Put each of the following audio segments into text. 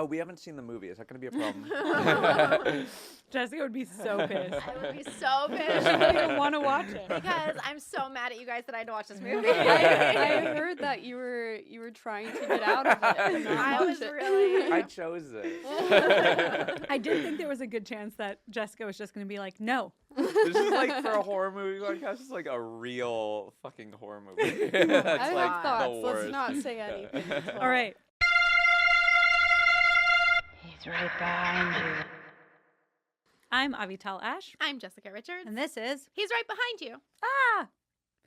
Oh, we haven't seen the movie. Is that going to be a problem? Jessica would be so pissed. I would be so pissed. She wouldn't even want to watch it. Because I'm so mad at you guys that I had to watch this movie. I heard that you were trying to get out of it. And not I watch was it. really. I chose it. I did think there was a good chance that Jessica was just going to be like, no. This is like for a horror movie podcast. It's like a real fucking horror movie. That's I like have thoughts. the Let's worst. not say anything. All right. He's right behind you. I'm Avital Ash, I'm Jessica Richards. and this is He's right behind you.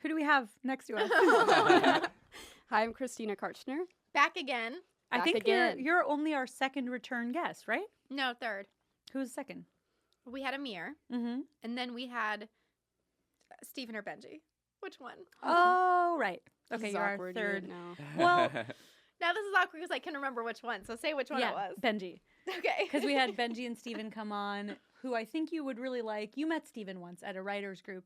who do we have next to us? Hi, I'm Christina Kartchner. Back again. I Back think again. you're only our second return guest, right? No, third. Who's second? We had Amir, Mm-hmm. and then we had Stephen or Benji. Which one? Oh, right. This Okay, is you're our awkward third. now. Well, Now this is awkward because I can remember which one. So say which one yeah, it was. Benji. Okay. Because we had Benji and Steven come on, who I think you would really like. You met Steven once at a writers group.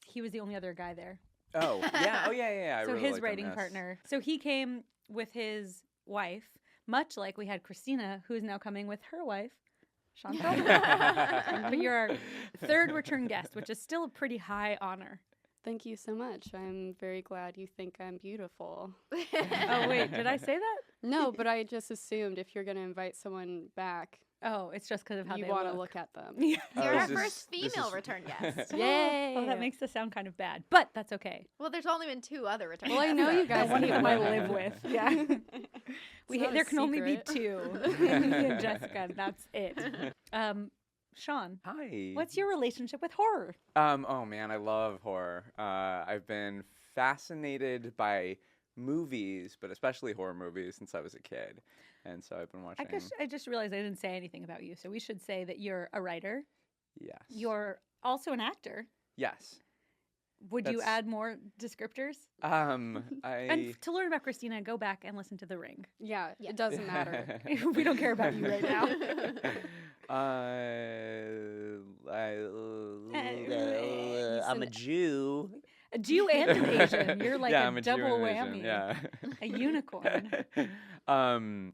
He was the only other guy there. Oh, yeah. Oh, yeah. I So really his liked him, writing yes. partner. So he came with his wife, much like we had Christina, who is now coming with her wife, Shawn. But you're our third return guest, which is still a pretty high honor. Thank you so much. I'm very glad you think I'm beautiful. Oh, wait, did I say that? No, but I just assumed if you're going to invite someone back, Oh, it's just because of how you they want to look. look at them. Yeah. You're Oh, our is this- first this female is- return guest. Yay! Oh, that makes this sound kind of bad, but that's okay. Well, there's only been 2 other return Well, I guests. know you The guys one hate whom I women. live with. Yeah. not a There can only be secret. 2. Me and Jessica, and that's it. Shawn, Hi. what's your relationship with horror? Oh man, I love horror. I've been fascinated by movies, but especially horror movies since I was a kid, and so I've been watching. I just realized I didn't say anything about you, so we should say that you're a writer. Yes. You're also an actor. Yes. Would you That's- add more descriptors? And to learn about Christina, go back and listen to The Ring. Yeah, Yeah. it doesn't matter. We don't care about you right now. I'm a Jew. A Jew and an Asian. You're like yeah, a I'm a Jew double and an whammy. Asian, Yeah. A unicorn.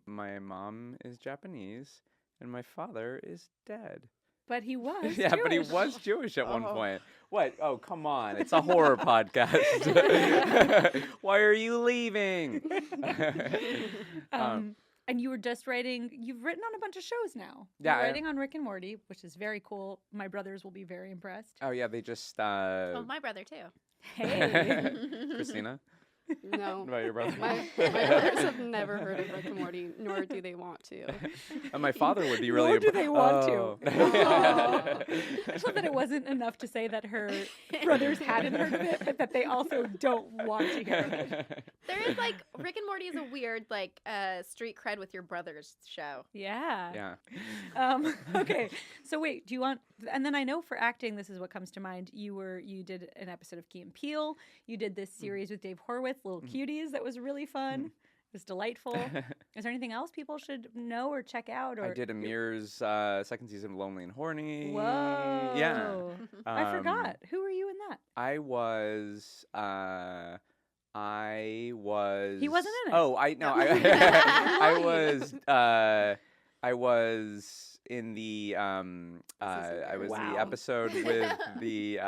My mom is Japanese, and my father is dead. But he was Yeah, but he Jewish. was Jewish at one Oh. point. What? Oh, come on. It's a horror podcast. Why are you leaving? And you were just writing, you've written on a bunch of shows now. Yeah, You're I- writing on Rick and Morty, which is very cool. My brothers will be very impressed. Oh, yeah, they just... Oh, my brother too. Hey. Christina? No. What about your brother? My brothers have never heard of Rick and Morty, nor do they want to. And my father would be really... Nor do they want to. Oh. I just love that it wasn't enough to say that her brothers hadn't heard of it, but that they also don't want to hear of it. There is like Rick and Morty is a weird like street cred with your brothers show. Yeah. Yeah. Okay. So wait, do you want? And then I know for acting, this is what comes to mind. You did an episode of Key and Peele. You did this series with Dave Horowitz, Little Cuties. That was really fun. It was delightful. Is there anything else people should know or check out? Or I did Amir's second season of Lonely and Horny. Whoa. Yeah. I forgot. Who were you in that? I was. He wasn't in it. Oh, I no. I was in the I was Wow. the episode with the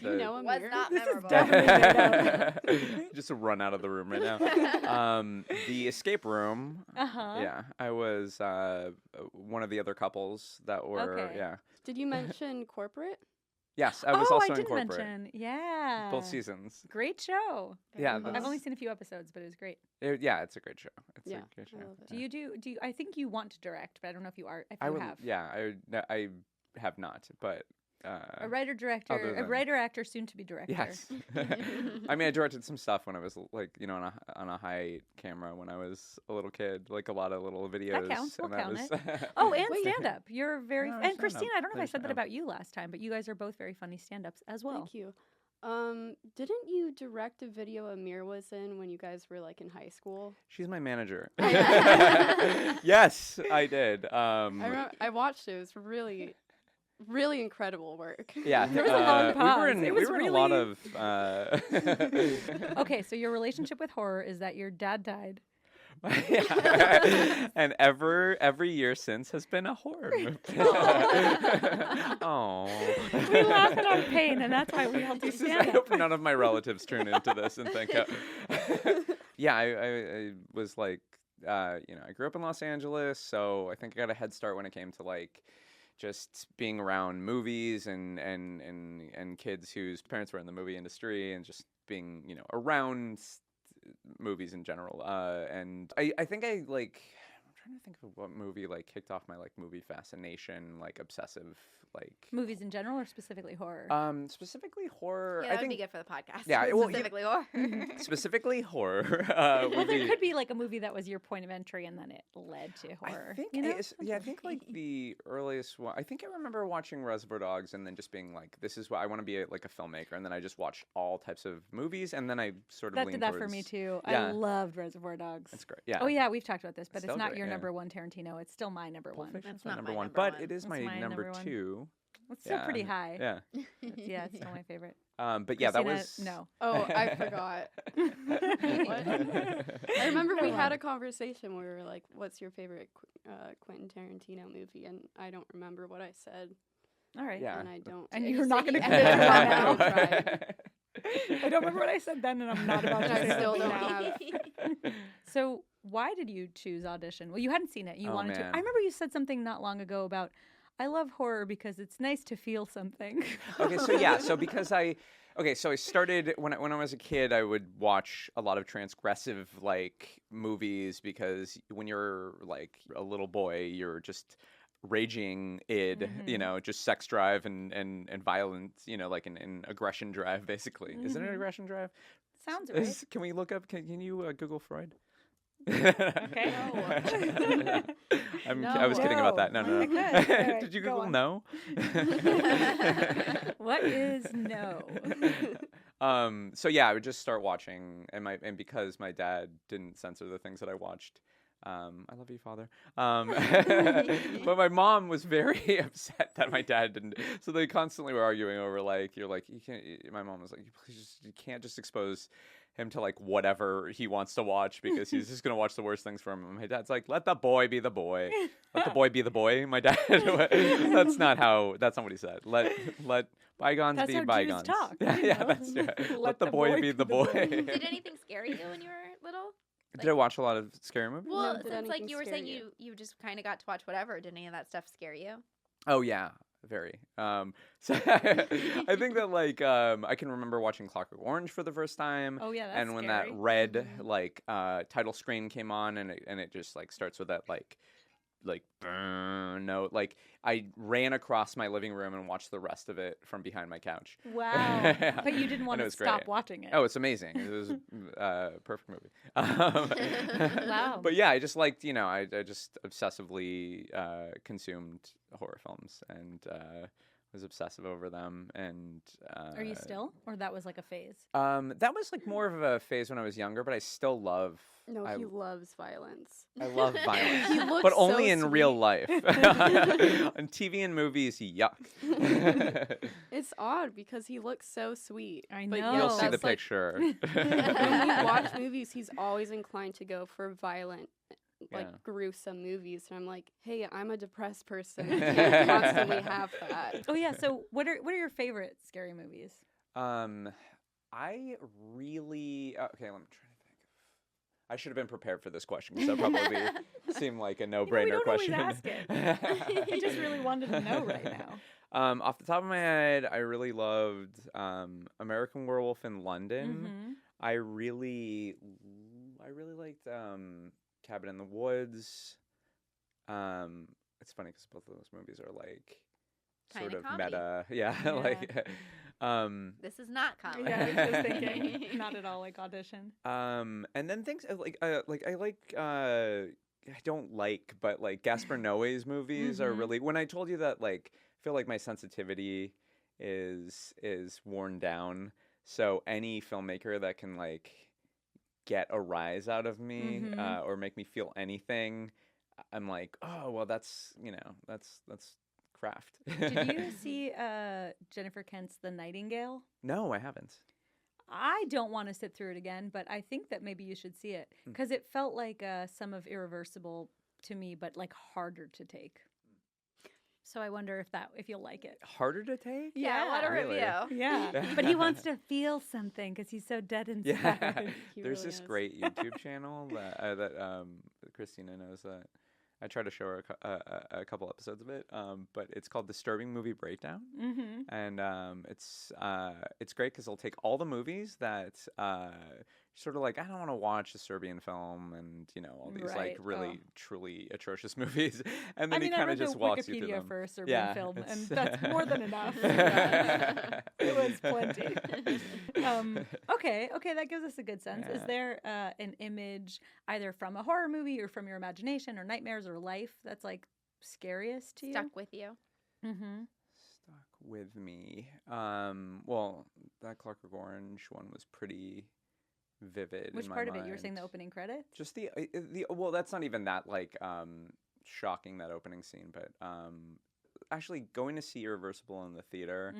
Do you know Was Amir? not This is memorable. definitely just run out of the room right now. The escape room. Uh-huh. Yeah, I was one of the other couples that were. Okay. Yeah. Did you mention corporate? Yes, I was Oh, also I in did corporate. mention. Yeah. Both seasons. Great show. Yeah, Very I've cool. only seen a few episodes, but it was great. Yeah, it's a great show. It's Yeah, a great show. I love it. Do you I think you want to direct, but I don't know if you are if I you would. have. Yeah, I have not, but. A writer director, other a than- writer actor, soon to be director. Yes. I mean, I directed some stuff when I was like, on a high camera when I was a little kid, like a lot of little videos. counts. We'll and count was Oh, and Wait. stand up. You're very No, and stand-up. Christina, I don't know if I There's said that stand-up. about you last time, but you guys are both very funny stand-ups as well. Thank you. Didn't you direct a video Amir was in when you guys were like in high school? She's my manager. Yes, I did. I watched it. It was really, really incredible work. Yeah, There was a long we were pause. in It we was were in a lot really- of. Okay, so your relationship with horror is that your dad died. And every year since has been a horror movie. Oh. We laugh at our pain, and that's why we all do I stand hope up. none of my relatives tune into this and think, yeah, I was like, I grew up in Los Angeles, so I think I got a head start when it came to like just being around movies and kids whose parents were in the movie industry and just being, around movies in general. And I think I'm trying to think of what movie like kicked off my like movie fascination, like obsessive, like Movies in general, or specifically horror? specifically horror. Yeah, I that would think be good for the podcast. Yeah, well, specifically horror. specifically horror. Well, there could be like a movie that was your point of entry, and then it led to horror. I think you know? I think like the earliest one. I think I remember watching Reservoir Dogs and then just being like, "This is what I want to be like a filmmaker." And then I just watched all types of movies, and then I sort of That leaned did that for me towards- too. Yeah. I loved Reservoir Dogs. That's great. Yeah. Oh yeah, we've talked about this, but It's it's still not great, your yeah. number one Tarantino. It's still my number one. Pulp Fiction's That's my not number my one, number but one. it is That's my my number number one. two. It's still pretty high. Yeah. Yeah, it's still my favorite. But yeah, that Christina, was no. Oh, I forgot. What? I remember we had a conversation where we were like, "What's your favorite Quentin Tarantino movie?" And I don't remember what I said, All right. Yeah. and I don't. And Did you're you not say going to the edit end? it I now. tried. I don't remember what I said then, and I'm not about to And I say still something don't now. have. So why did you choose Audition? Well, you hadn't seen it. You Oh, wanted to. man. I remember you said something not long ago about, I love horror because it's nice to feel something. Okay, so I started when I was a kid. I would watch a lot of transgressive like movies because when you're like a little boy, you're just raging id, just sex drive and violence, like an aggression drive, basically. Is it an aggression drive? Sounds right. Can we look up? Can you Google Freud? Okay. I was kidding about that. No. I could. All right, Did you go Google on. no? What is no? So yeah, I would just start watching, and because my dad didn't censor the things that I watched, I love you, Father. But my mom was very upset that my dad didn't. So they constantly were arguing over like, you can't. My mom was like, you can't just expose him to like whatever he wants to watch because he's just gonna watch the worst things from him. My dad's like, let the boy be the boy. Let the boy be the boy. My dad. That's not what he said. Let bygones That's be how Jews bygones. talk, Yeah, you yeah, know? that's true. Let Let the boy be the boy. Did anything scare you when you were little? Did I watch a lot of scary movies? Well, did since like anything you were scare saying you? you just kind of got to watch whatever. Did any of that stuff scare you? Oh yeah, very. So I think that like I can remember watching Clockwork Orange for the first time. Oh yeah, that's and when scary. that red like title screen came on, and it just like starts with that like note, like I ran across my living room and watched the rest of it from behind my couch. Wow. Yeah. But you didn't want And it to was stop great. watching it. Oh, it's amazing. It was a perfect movie. Wow. But yeah, I just liked, I just obsessively consumed horror films and was obsessive over them. And Are you still? Or that was like a phase? that was like more of a phase when I was younger, but I still love. No, I, he loves violence. I love violence, He looks but only so in real sweet. life. On TV and movies, yuck. It's odd because he looks so sweet. I but know. yet You'll see the that's, like, picture. when we watch movies, he's always inclined to go for violent, like Yeah. gruesome movies. And I'm like, hey, I'm a depressed person. I can't constantly have that. Oh yeah. So what are your favorite scary movies? I really okay. Let me try to think. I should have been prepared for this question because that probably seemed like a no-brainer we don't question. always ask it. I just really wanted to know right now. Off the top of my head, I really loved American Werewolf in London. Mhm. I really liked Cabin in the Woods. It's funny because both of those movies are like sort Kinda of comedy. meta. Yeah, Yeah. like This is not comedy. Yeah, I was just thinking. Not at all like Audition. and then things like I like I don't like, but like Gaspar Noé's movies are Mhm. really. When I told you that, like, I feel like my sensitivity is worn down. So any filmmaker that can like get a rise out of me Mhm. or make me feel anything, I'm like, oh well, that's that's craft. Did you see Jennifer Kent's The Nightingale? No, I haven't. I don't want to sit through it again, but I think that maybe you should see it because it felt like some of Irreversible to me, but like harder to take. So I wonder if you'll like it. Harder to take? Yeah, what a Really? review. Yeah, but he wants to feel something because he's so dead inside. Yeah. He There's really this is. great YouTube channel that Christina knows that I try to show her a couple episodes of it, but it's called Disturbing Movie Breakdown, and it's great because it'll take all the movies that sort of like I don't want to watch a Serbian film and all these like really truly atrocious movies, and then he kind of just walks you through Wikipedia them. for a Serbian film, and that's more than enough. It was plenty. Okay, that gives us a good sense. Is there an image either from a horror movie or from your imagination or nightmares or life that's like scariest to you? Stuck with you. Mm-hmm. Stuck with me. Well, that Clockwork Orange one was pretty vivid. Which in my part of mind. it? You were saying the opening credits? Just the well, that's not even that like shocking, that opening scene, but actually going to see Irreversible in the theater,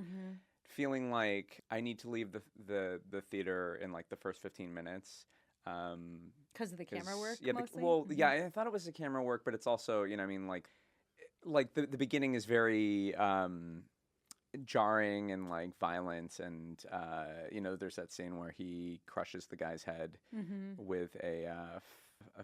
feeling like I need to leave the theater in like the first 15 minutes. Because of the camera work, yeah, mostly? yeah, I thought it was the camera work, but it's also, I mean, like the beginning is very jarring and like violent, and there's that scene where he crushes the guy's head with a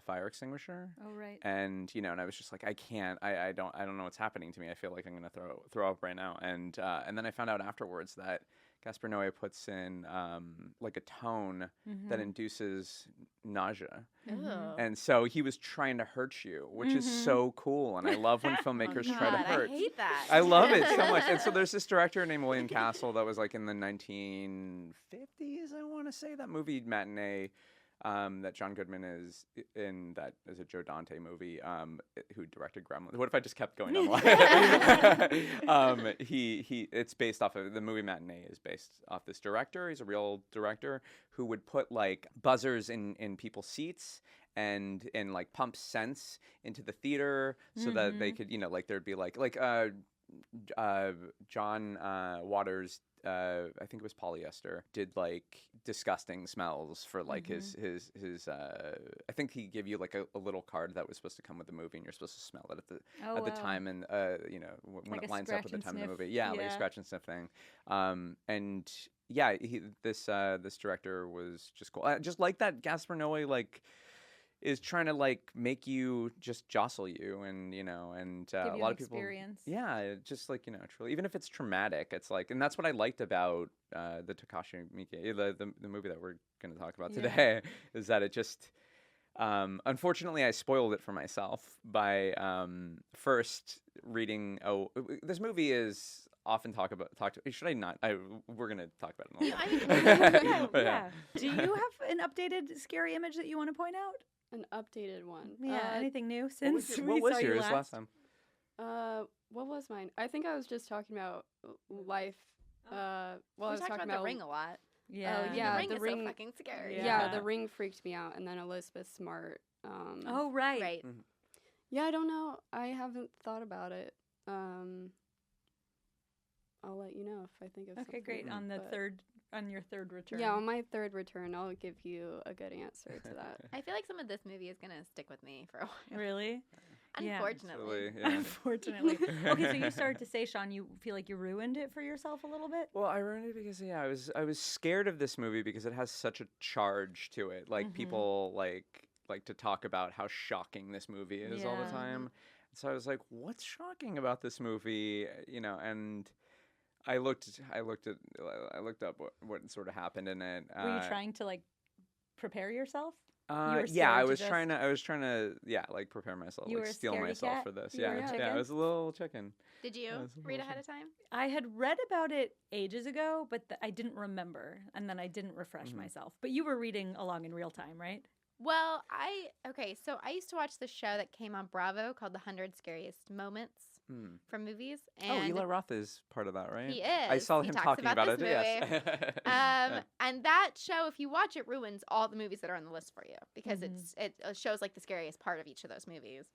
fire extinguisher. Oh right. And and I was just like, I can't, I don't know what's happening to me. I feel like I'm gonna throw up right now. And then I found out afterwards that Gaspar Noé puts in like a tone that induces nausea. And so he was trying to hurt you, which is so cool. And I love when filmmakers try to hurt. I hate that. I love it so much. And so there's this director named William Castle that was like in the 1950s, I want to say, that movie Matinee. That John Goodman is in, that is a Joe Dante movie, who directed Gremlins. What if I just kept going on? It's based off of, the movie Matinee is based off this director. He's a real director who would put like buzzers in people's seats and like pump scents into the theater so that they could, like there'd be like John Waters, I think it was Polyester, did like disgusting smells for like his I think he gave you like a little card that was supposed to come with the movie, and you're supposed to smell it at the time, and when Like it a lines up scratch with the and time of the sniff. movie, like a scratch and sniff thing. And yeah, this director was just cool. Just like that Gaspar Noé like is trying to like make you just jostle you, and and Give a you lot an of people, experience. just like truly, even if it's traumatic, it's like, and that's what I liked about the Takashi Miike, the movie that we're going to talk about today, is that it just unfortunately I spoiled it for myself by first reading. This movie is often should I not? We're gonna talk about it in a little bit. Yeah. Do you have an updated scary image that you want to point out? An updated one. Yeah. Anything new since what we was saw you yours last time? What was mine? I think I was just talking about life. Well, I was talked talking about The Ring a lot. Yeah. yeah, The The Ring is Ring- so fucking scary. Yeah, The Ring freaked me out, and then Elizabeth Smart. Oh right. Right. Yeah, I don't know. I haven't thought about it. I'll let you know if I think of something. Okay, great. On your third return. Yeah, on my third return, I'll give you a good answer to that. I feel like some of this movie is gonna stick with me for a while. Really? Yeah. Unfortunately. Unfortunately. Okay, so you started to say, Shawn, you feel like you ruined it for yourself a little bit? Well, I ruined it because I was scared of this movie because it has such a charge to it. Like people like to talk about how shocking this movie is all the time. So I was like, what's shocking about this movie? And I looked up what sort of happened in it. Were you trying to like prepare yourself? I was trying to like prepare myself, You like were a steel scaredy myself cat? for this. You were a Yeah, chicken? I was a little chicken. Did you read ahead of time? I had read about it ages ago, but I didn't remember, and then I didn't refresh myself. But you were reading along in real time, right? Well, so I used to watch this show that came on Bravo called The 100 Scariest Moments from movies. And Eli Roth is part of that, right? He is. I saw He him talks talking about it. this Yes. And that show, if you watch it, ruins all the movies that are on the list for you because it shows like the scariest part of each of those movies.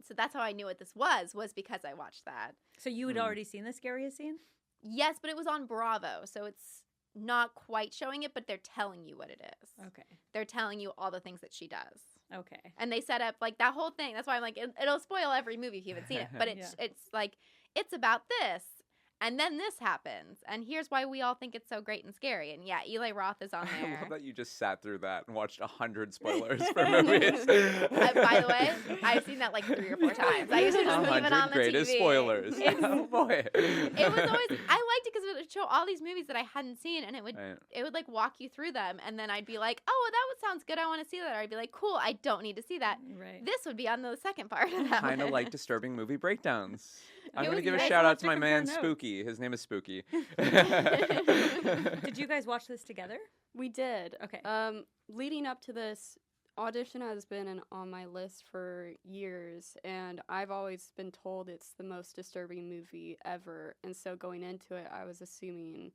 So that's how I knew what this was because I watched that. So you had already seen the scariest scene? Yes, but it was on Bravo, so it's not quite showing it, but they're telling you what it is. Okay. They're telling you all the things that she does. Okay. And they set up like that whole thing. That's why I'm like, it'll spoil every movie if you haven't seen it. But it's like, it's about this. And then this happens. And here's why we all think it's so great and scary. And yeah, Eli Roth is on I there. love that you just sat through that and watched 100 spoilers for movies. By the way, I've seen that like 3 or 4 times. I used to just leave it on the greatest TV. spoilers. Oh boy. It was always, I liked it because it would show all these movies that I hadn't seen, and it would like walk you through them, and then I'd be like, oh, well, that sounds good, I want to see that. Or I'd be like, cool, I don't need to see that. Right. This would be on the second part of that. Kind of like disturbing movie breakdowns. I'm going to was give a nice. shout out to Took my a man note. Spooky. His name is Spooky. Did you guys watch this together? We did. Okay. Leading up to this, Audition has been on my list for years, and I've always been told it's the most disturbing movie ever. And so going into it, I was assuming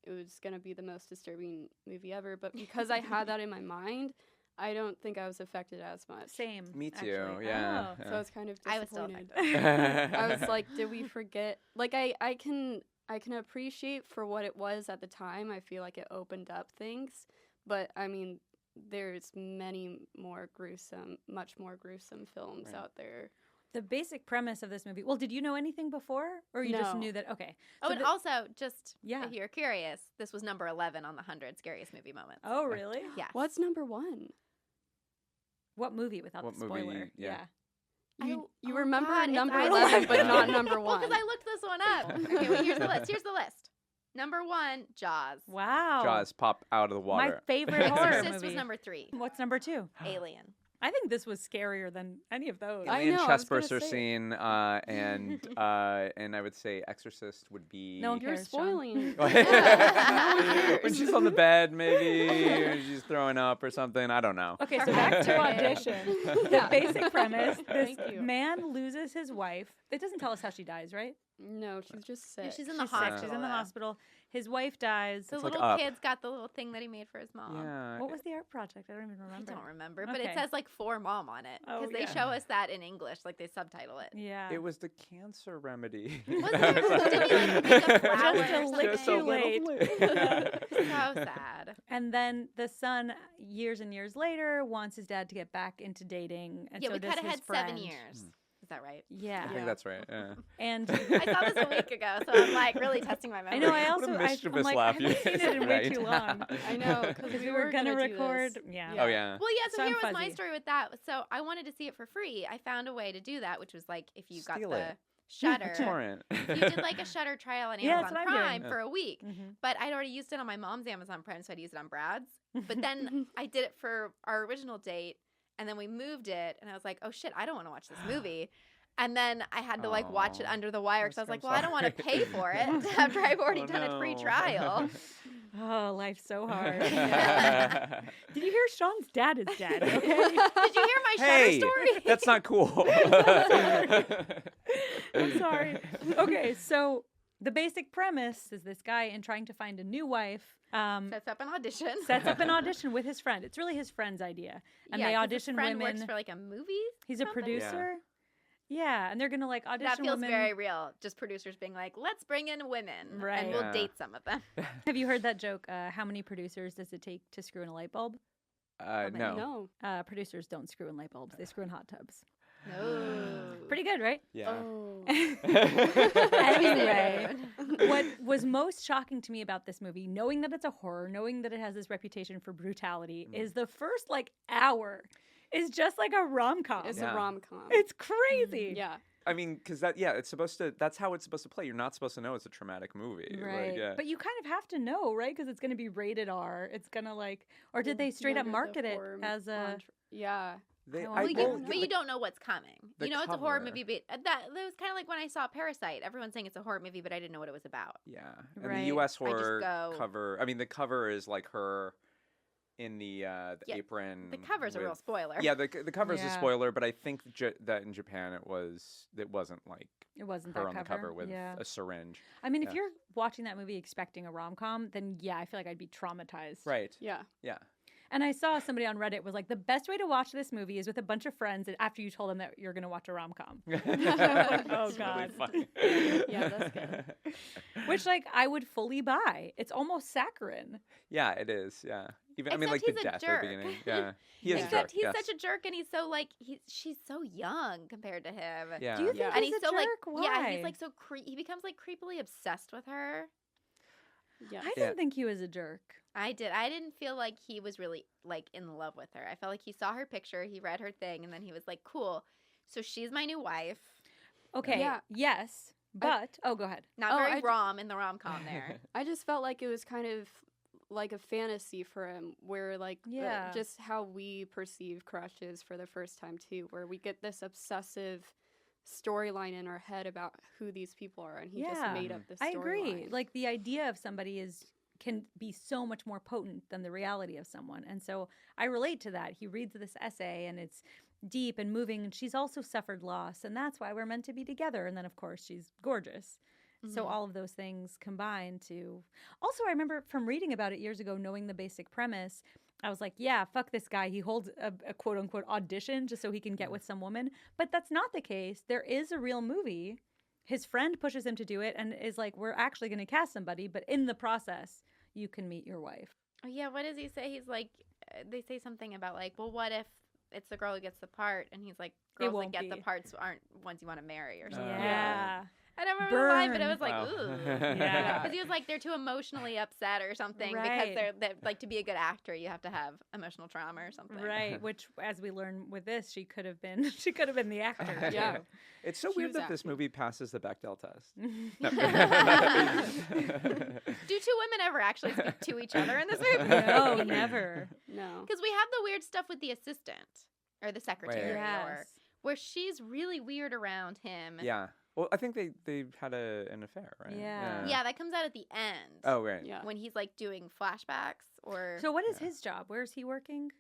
it was going to be the most disturbing movie ever. But because I had that in my mind, I don't think I was affected as much. Same. Me too. actually. Yeah. Oh. So I was kind of I was still disappointed. affected. I was like, did we forget? Like, I can appreciate for what it was at the time. I feel like it opened up things, but I mean, there's many more gruesome, much more gruesome films out there. The basic premise of this movie. Well, did you know anything before, or you just No. knew that? Okay. Oh, So and also, just if you're curious, this was number 11 on the 100 Scariest Movie Moments. Oh, really? Yes. What's number 1? What movie without What the spoiler? movie? Yeah. You Oh, remember God, it's number either- 11, but not number 1. Well, because I looked this one up. Okay, well, here's the list. Here's the list. Number 1, Jaws. Wow. Jaws pop out of the My water. favorite horror Exorcist movie. was number 3. What's number 2? Alien. I think this was scarier than any of those. I Alien know, I chest was gonna burster say. scene, and I would say Exorcist would be. No one You're cares, Shawn. spoiling. When she's on the bed, maybe or she's throwing up or something. I don't know. Okay, so back to Audition. The basic premise: this Thank you. man loses his wife. It doesn't tell us how she dies, right? No, she's just sick. She's in the She's sick. hospital. She's in the though. hospital. His wife dies. The It's like little Up. kid's got the little thing that he made for his mom. Yeah. What was the art project? I don't even I remember. don't remember, but it Okay. says like for mom on it Oh, because they yeah. show us that in English, like they subtitle it. Yeah. It was the cancer remedy. Was there? Did he, like, make a flower Just a or lick something? too late. So sad. And then the son, years and years later, wants his dad to get back into dating. And Yeah, so we does kind of his had 7 friend. years. Is that right? Yeah. I think that's right. Yeah. And I saw this a week ago, so I'm like really testing my memory. I know. I What a also I'm mischievous like, laugh I you haven't seen guys it in way had, too right? long. I know, Because we were gonna do record. this. Yeah. Oh yeah. Well, yeah. So, So I'm here was my fuzzy. story with that. So I wanted to see it for free. I found a way to do that, which was like if you got Steal the it. Shutter. Torrent. You did like a Shutter trial on Yeah, that's Amazon what I'm Prime doing. for a week. Mhm. But I'd already used it on my mom's Amazon Prime, so I'd use it on Brad's. But then I did it for our original date, and then we moved it, and I was like, oh shit, I don't want to watch this movie. And then I had to like watch it Aw. under the wire because I was I'm like, well, I don't want to sorry. pay for it after I've already Oh, done a free no. trial. Oh, life's so hard. Did you hear Sean's dad is dead? Okay. Did you hear my Hey, Shutter story? that's not cool. I'm sorry. Okay, so the basic premise is this guy, in trying to find a new wife, Sets up an audition. sets up an audition with his friend. It's really his friend's idea, and Yeah, they 'cause his audition friend women. works for like a movie. He's a something? producer. Yeah, and they're gonna like audition That feels women. very real. Just producers being like, let's bring in women, Right. and we'll Yeah. date some of them. Have you heard that joke? How many producers does it take to screw in a light bulb? No. No. Producers don't screw in light bulbs; they screw in hot tubs. No. Pretty good, right? Yeah. Oh. Anyway, what was most shocking to me about this movie, knowing that it's a horror, knowing that it has this reputation for brutality, is the first like hour is just like a rom-com. It's Yeah. a rom-com. It's crazy. Yeah. I mean, because it's supposed to. That's how it's supposed to play. You're not supposed to know it's a traumatic movie. Right. Like, yeah. But you kind of have to know, right? Because it's going to be rated R. It's going to like, or did they straight up Under the market it horror as a. entre- Yeah. They, Well, I, you well, can- But you don't know what's coming. The You know it's a horror cover. movie, but that was kind of like when I saw Parasite. Everyone's saying it's a horror movie, but I didn't know what it was about. Yeah. And Right. the U.S. I just horror go- cover. I mean, the cover is like her in the Yeah, apron. The cover's a real with- spoiler. Yeah, the cover's a Yeah. spoiler, but I think that in Japan it wasn't like It wasn't her that on the cover with yeah. a syringe. I mean, if yeah. you're watching that movie expecting a rom com, then yeah, I feel like I'd be traumatized. Right. Yeah. Yeah. And I saw somebody on Reddit was like, the best way to watch this movie is with a bunch of friends and after you told them that you're going to watch a rom-com. Oh, It's God. Really funny. Yeah, that's good. Which, like, I would fully buy. It's almost saccharine. Yeah, it is. Yeah. Even I mean, like Except the he's a death at jerk. the beginning. Yeah, he is a jerk. Except he's yes. such a jerk, and he's so like she's so young compared to him. Yeah. Do you think Yeah. And he's he's a so like jerk? Why? yeah, he's like so he becomes like creepily obsessed with her. Yeah. I didn't think he was a jerk. I didn't feel like he was really like in love with her. I felt like he saw her picture, he read her thing, and then he was like, "Cool, so she's my new wife." Okay, Yeah. yes, but... go ahead. Not Oh, very I ju- rom in the rom com there. I just felt like it was kind of like a fantasy for him, where like Yeah. just how we perceive crushes for the first time too, where we get this obsessive storyline in our head about who these people are, and he just Yeah. made up this. I agree. storyline. Like, the idea of somebody can be so much more potent than the reality of someone. And so I relate to that. He reads this essay and it's deep and moving, and she's also suffered loss, and that's why we're meant to be together. And then, of course, she's gorgeous. So all of those things combine to... Also, I remember from reading about it years ago, knowing the basic premise, I was like, yeah, fuck this guy. He holds a quote-unquote audition just so he can get with some woman. But that's not the case. There is a real movie. His friend pushes him to do it and is like, we're actually going to cast somebody, but in the process, you can meet your wife. Oh, yeah, what does he say? He's like, they say something about like, well, what if it's the girl who gets the part? And he's like, girls that won't get the be. parts aren't ones you want to marry or something. Yeah. I don't remember why, but it Burn. was like, Wow. ooh. Yeah. Because he was like, they're too emotionally upset or something. Right. Because they're like, to be a good actor, you have to have emotional trauma or something. Right, which, as we learn with this, she could have been the actor. Yeah. too. It's so weird that this movie passes the Bechdel test. Do two women ever actually speak to each other in this movie? No, never. No. Because we have the weird stuff with the assistant or the secretary, or Yes. where she's really weird around him. Yeah. Well, I think they had an affair, right? Yeah. Yeah, that comes out at the end. Oh, right. Yeah. When he's like doing flashbacks or So what is his job? Where is he working?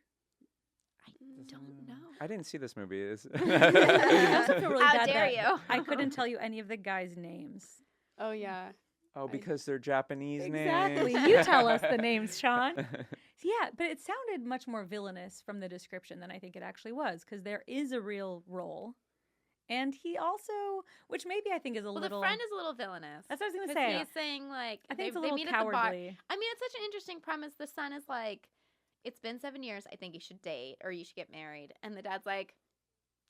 I don't know. I didn't see this movie. I also feel really How bad dare that you? I couldn't tell you any of the guys' names. Oh yeah. Oh, because they're Japanese Exactly. names. You tell us the names, Shawn. Yeah, but it sounded much more villainous from the description than I think it actually was, because there is a real role. And he also, which maybe I think is a Well, little... the friend is a little villainous. That's what I was going to 'Cause say. he's saying like I think it's a they little meet at the bar. cowardly. I mean, it's such an interesting premise. The son is like, it's been 7 years. I think you should date or you should get married. And the dad's like,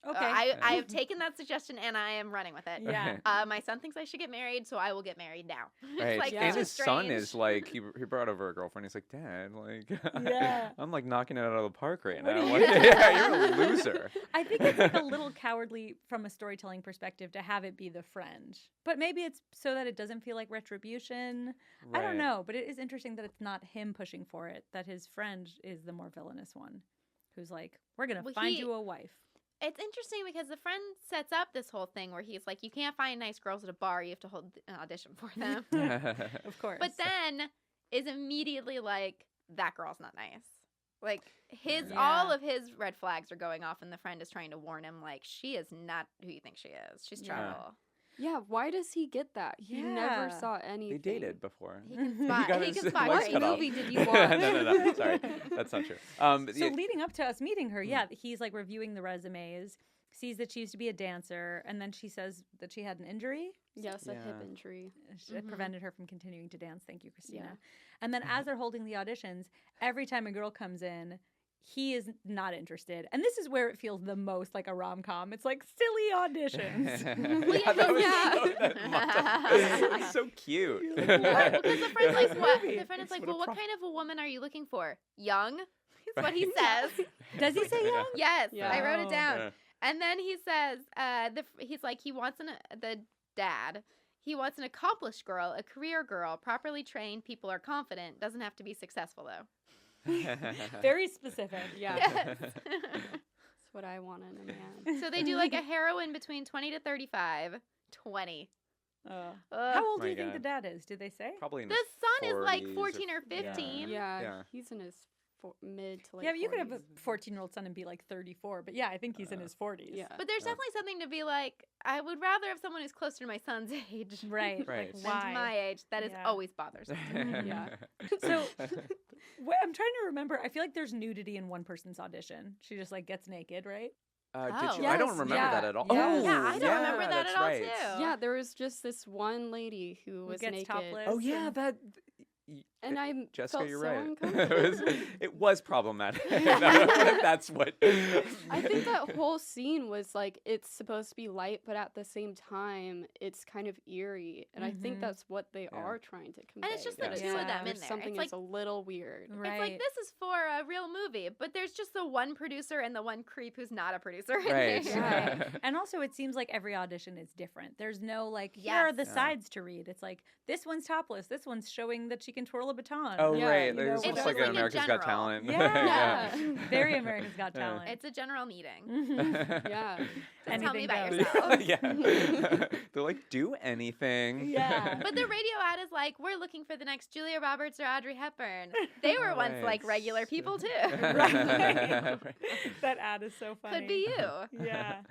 Okay. I have taken that suggestion and I am running with it. Yeah. My son thinks I should get married, so I will get married now. Right. It's like, Yeah. And such a his son strange- is like, he brought over a girlfriend. He's like, Dad, like, Yeah. I'm like knocking it out of the park right What now. do you Like, mean? yeah, you're a loser. I think it's like a little cowardly from a storytelling perspective to have it be the friend. But maybe it's so that it doesn't feel like retribution. I don't Right. know, but it is interesting that it's not him pushing for it, that his friend is the more villainous one who's like, we're going to Well, find he- you a wife. It's interesting because the friend sets up this whole thing where he's like, you can't find nice girls at a bar. You have to hold an audition for them. Of course. But then is immediately like, that girl's not nice. Like Yeah. all of his red flags are going off, and the friend is trying to warn him, like, she is not who you think she is. She's Yeah. trouble. Yeah. Why does he get that? He never Yeah. saw anything. They dated before. He can He spot. got He his can spot legs great. cut off. movie did you watch? No. Sorry. That's not true. But So yeah, leading up to us meeting her, yeah, he's like reviewing the resumes, sees that she used to be a dancer, and then she says that she had an injury. Yes, a hip Yeah. injury. It Mhm. prevented her from continuing to dance. Thank you, Christina. Yeah. And then as they're holding the auditions, every time a girl comes in, he is not interested. And this is where it feels the most like a rom-com. It's like silly auditions. yeah, that was Yeah. it's so cute. Well, because the friend's like, what? movie. The friend is It's like, what a well, what pro- kind of a woman are you looking for? Young? Is what he says. Does he say young? Yes, Yeah. I wrote it Oh. down. Yeah. And then he says, he's like, he wants the dad. He wants an accomplished girl, a career girl, properly trained. People are confident. Doesn't have to be successful though. Very specific. Yeah. Yes. That's what I want in a man. So they do like a heroine between 20 to 35. 20. Ugh. How old do My you think the God. dad is? Did they say? Probably in The his son is like 40s 14 or yeah. 15. Yeah, Yeah. he's in his mid to late. Yeah, but you could have a 40s. 14-year-old son and be like 34. But yeah, I think he's in his 40s. Yeah. But there's Yeah. definitely something to be like, I would rather have someone who's closer to my son's age Right. Right. than Why? to my age. That is Yeah. always bothersome. Yeah. So I'm trying to remember. I feel like there's nudity in one person's audition. She just like gets naked, right? Did you? Yes, I don't remember yeah, that at all. yes. Oh, Yeah, I don't remember that that's at all, right. too. Yeah, there was just this one lady who was gets naked. topless. Oh yeah, and- that. And I Jessica, felt you're so right. uncomfortable. It was problematic. That's what. I think that whole scene was like it's supposed to be light, but at the same time, it's kind of eerie, and I think Mhm. that's what they Yeah. are trying to convey. And it's just the that two of them there's in there. Something It's like is a little weird. Right. It's like this is for a real movie, but there's just the one producer and the one creep who's not a producer. in Right. there. Right. And also, it seems like every audition is different. There's no like, here are the Yes. Yeah. sides to read. It's like, this one's topless. This one's showing that she can twirl a baton. Oh Yeah, right, you know, it's It's almost just like like an in America's Got general. Talent. Yeah. Yeah. Very America's Got Yeah. Talent. It's a general meeting. Mhm. Yeah. Just tell me Anything about goes. yourself. yeah. They're like, do anything. Yeah. But the radio ad is like, we're looking for the next Julia Roberts or Audrey Hepburn. They were once like regular people too. Right. That ad is so funny. Could be you. Yeah.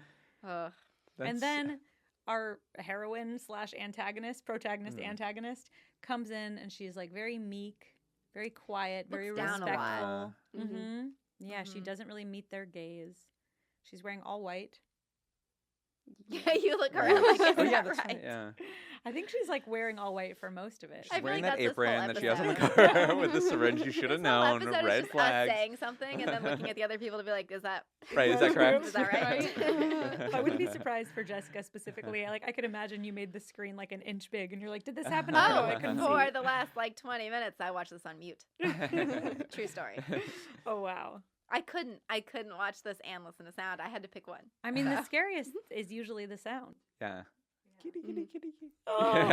Ugh. And then our heroine slash antagonist, protagonist, Mm. antagonist comes in and she's like very meek, very quiet, very Looks down a lot. respectful. Mhm. Mm-hmm. Yeah, she Mhm. doesn't really meet their gaze. She's wearing all white. Yeah, you look Right. around like, is Oh yeah, that that's right? right. Yeah. I think she's like wearing all white for most of it. She's I feel wearing like that that's this whole apron that she has on the episode. car with the syringe. You should have This whole known. episode is Red just us flags. saying something and then looking at the other people to be like, is that Right, is that correct? Is that right? I wouldn't be surprised for Jessica specifically. Like I could imagine you made the screen like an inch big, and you're like, "Did this happen?" I don't know. I Oh, couldn't for see. the last like 20 minutes, I watched this on mute. True story. Oh wow. I couldn't watch this and listen to sound. I had to pick one. I mean, the scariest is usually the sound. Yeah. Kitty, kitty, kitty, kitty. Oh, Ugh.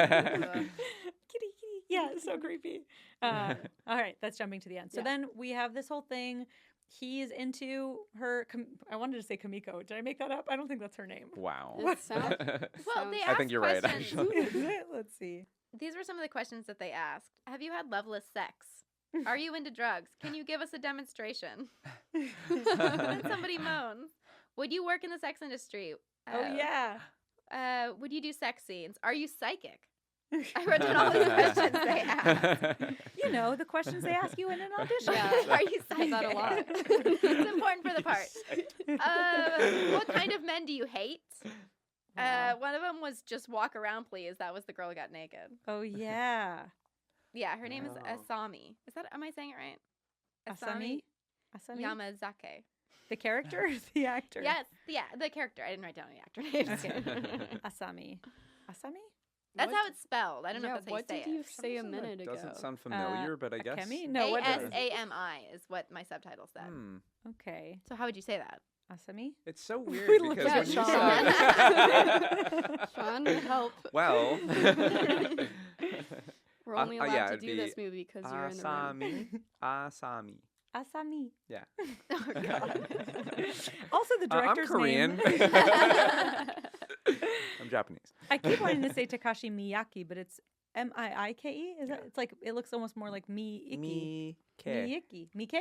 kitty, kitty. Yeah, it's so creepy. All right, that's jumping to the end. So Yeah. then we have this whole thing. He's into her. I wanted to say Kamiko. Did I make that up? I don't think that's her name. Wow. It sounds- Well, they I asked think you're right, questions. actually. Is it? Let's see. These were some of the questions that they asked. Have you had loveless sex? Are you into drugs? Can you give us a demonstration? Then somebody moans. Would you work in the sex industry? Oh yeah. Would you do sex scenes? Are you psychic? I wrote down all these questions they asked. You know the questions they ask you in an audition. Yeah. Are you I psychic? do that a lot. It's important for the part. What kind of men do you hate? Wow. One of them was just walk around, please. That was the girl who got naked. Oh yeah. Yeah, her name is Wow. Asami. Is that? Am I saying it right? Asami. Asami. Yamazake. The character or the actor? Yes, yeah, the character. I didn't write down the actor names. Okay. Asami. Asami? That's What how it's spelled. I don't know yeah, if that's how what you say did you it. say a Some reason minute that ago? doesn't sound familiar, but I guess. Akemi? No, what is it? A-S-A-M-I is what my subtitle said. Hmm. Okay. So how would you say that? Asami? It's so weird We looked because at when you Sean. said. Sean, help. Well. We're only allowed yeah, to it'd do this be movie because you're in the room. Asami. Asami. Asami. Yeah. Oh, God. Also, the I'm director's Korean. name. I'm Japanese. I keep wanting to say Takashi Miyake, but it's Miike. Is that? It's like it looks almost more like Miyake. Mike. Miyake. Mike?